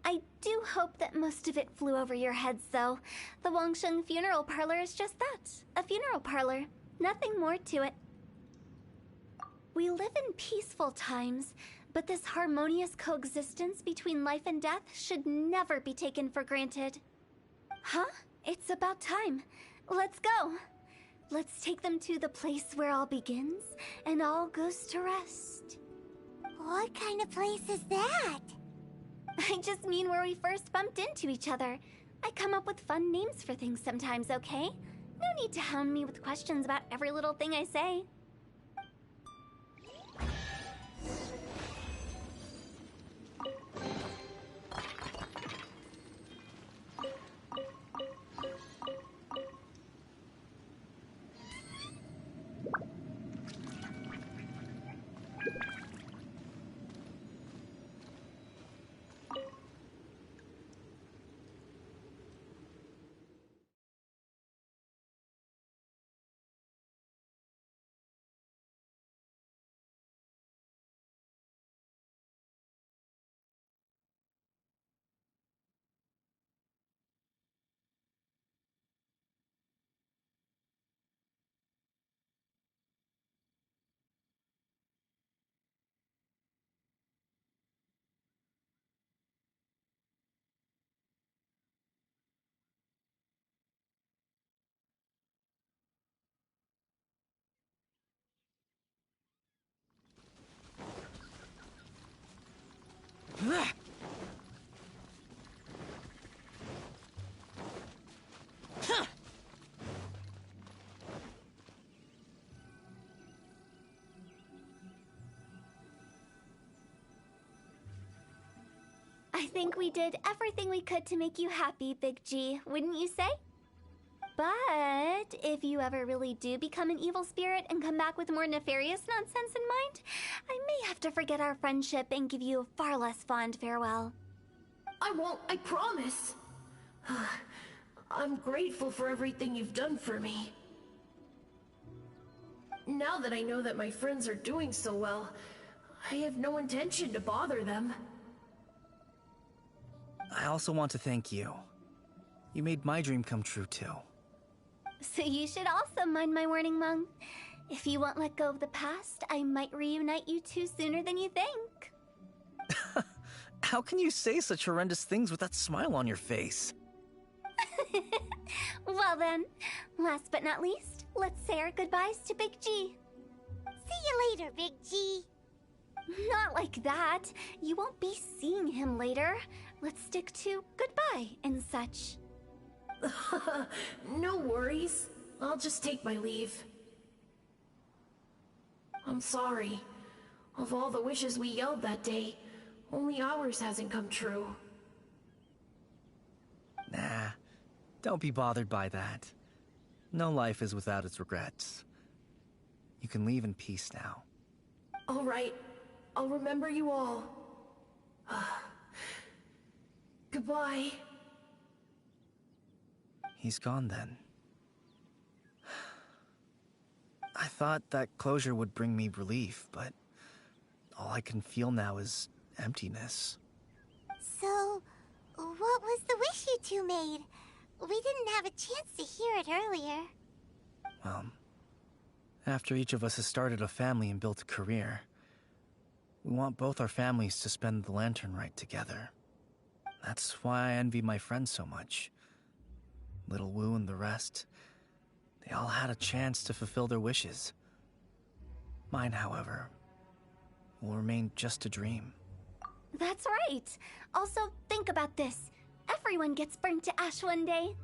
I do hope that most of it flew over your heads, though. The Wangsheng Funeral Parlor is just that, a funeral parlor. Nothing more to it. We live in peaceful times, but this harmonious coexistence between life and death should never be taken for granted. Huh? It's about time. Let's go. Let's take them to the place where all begins and all goes to rest. What kind of place is that? I just mean where we first bumped into each other. I come up with fun names for things sometimes, okay? No need to hound me with questions about every little thing I say. I think we did everything we could to make you happy, Big G, wouldn't you say? But if you ever really do become an evil spirit and come back with more nefarious nonsense in mind, I may have to forget our friendship and give you a far less fond farewell. I won't, I promise. I'm grateful for everything you've done for me. Now that I know that my friends are doing so well, I have no intention to bother them. I also want to thank you. You made my dream come true, too. So you should also mind my warning, Meng. If you won't let go of the past, I might reunite you two sooner than you think. How can you say such horrendous things with that smile on your face? Well then, last but not least, let's say our goodbyes to Big G. See you later, Big G. Not like that. You won't be seeing him later. Let's stick to goodbye and such. No worries. I'll just take my leave. I'm sorry. Of all the wishes we yelled that day, only ours hasn't come true. Nah, don't be bothered by that. No life is without its regrets. You can leave in peace now. All right. I'll remember you all. Goodbye. He's gone then. I thought that closure would bring me relief, but all I can feel now is emptiness. So, what was the wish you two made? We didn't have a chance to hear it earlier. Well, after each of us has started a family and built a career, we want both our families to spend the lantern rite together. That's why I envy my friends so much. Little Wu and the rest, they all had a chance to fulfill their wishes. Mine, however, will remain just a dream. That's right. Also, think about this. Everyone gets burnt to ash one day.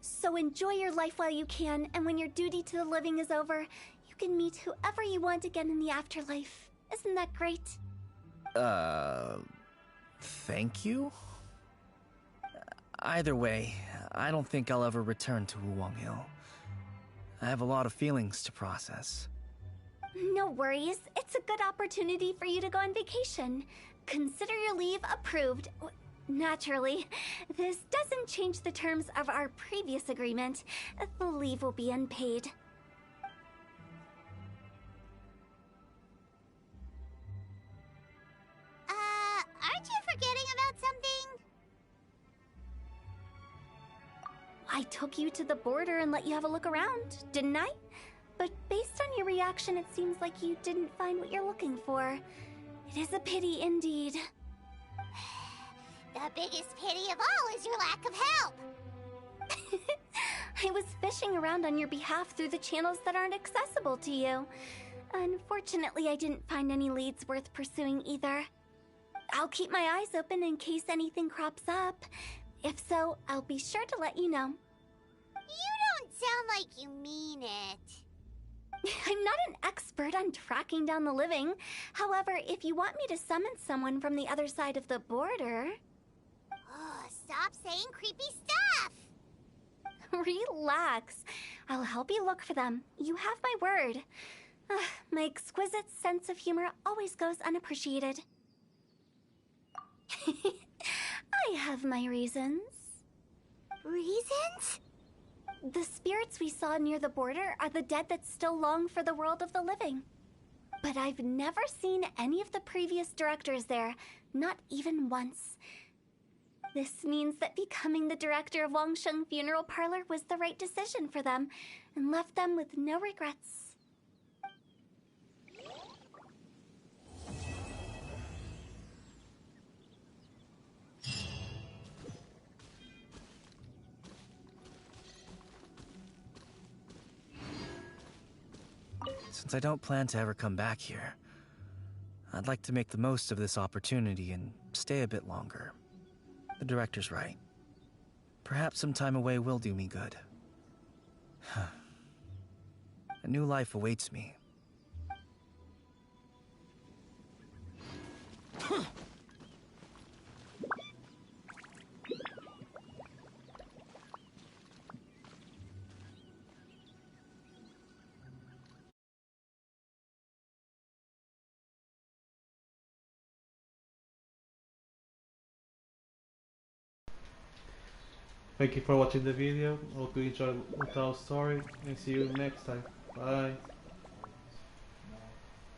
So enjoy your life while you can, and when your duty to the living is over, you can meet whoever you want again in the afterlife. Isn't that great? Thank you? Either way, I don't think I'll ever return to Wuwang Hill. I have a lot of feelings to process. No worries. It's a good opportunity for you to go on vacation. Consider your leave approved. Naturally, this doesn't change the terms of our previous agreement. The leave will be unpaid. Aren't you forgetting about something? I took you to the border and let you have a look around, didn't I? But based on your reaction, it seems like you didn't find what you're looking for. It is a pity indeed. The biggest pity of all is your lack of help. I was fishing around on your behalf through the channels that aren't accessible to you. Unfortunately, I didn't find any leads worth pursuing either. I'll keep my eyes open in case anything crops up. If so, I'll be sure to let you know. You don't sound like you mean it. I'm not an expert on tracking down the living. However, if you want me to summon someone from the other side of the border... Oh, stop saying creepy stuff! Relax. I'll help you look for them. You have my word. My exquisite sense of humor always goes unappreciated. I have my reasons. Reasons? The spirits we saw near the border are the dead that still long for the world of the living. But I've never seen any of the previous directors there, not even once. This means that becoming the director of Wangsheng Funeral Parlor was the right decision for them, and left them with no regrets. Since I don't plan to ever come back here, I'd like to make the most of this opportunity and stay a bit longer. The director's right. Perhaps some time away will do me good. A new life awaits me. Thank you for watching the video. Hope you enjoyed Hu Tao's story and see you next time. Bye.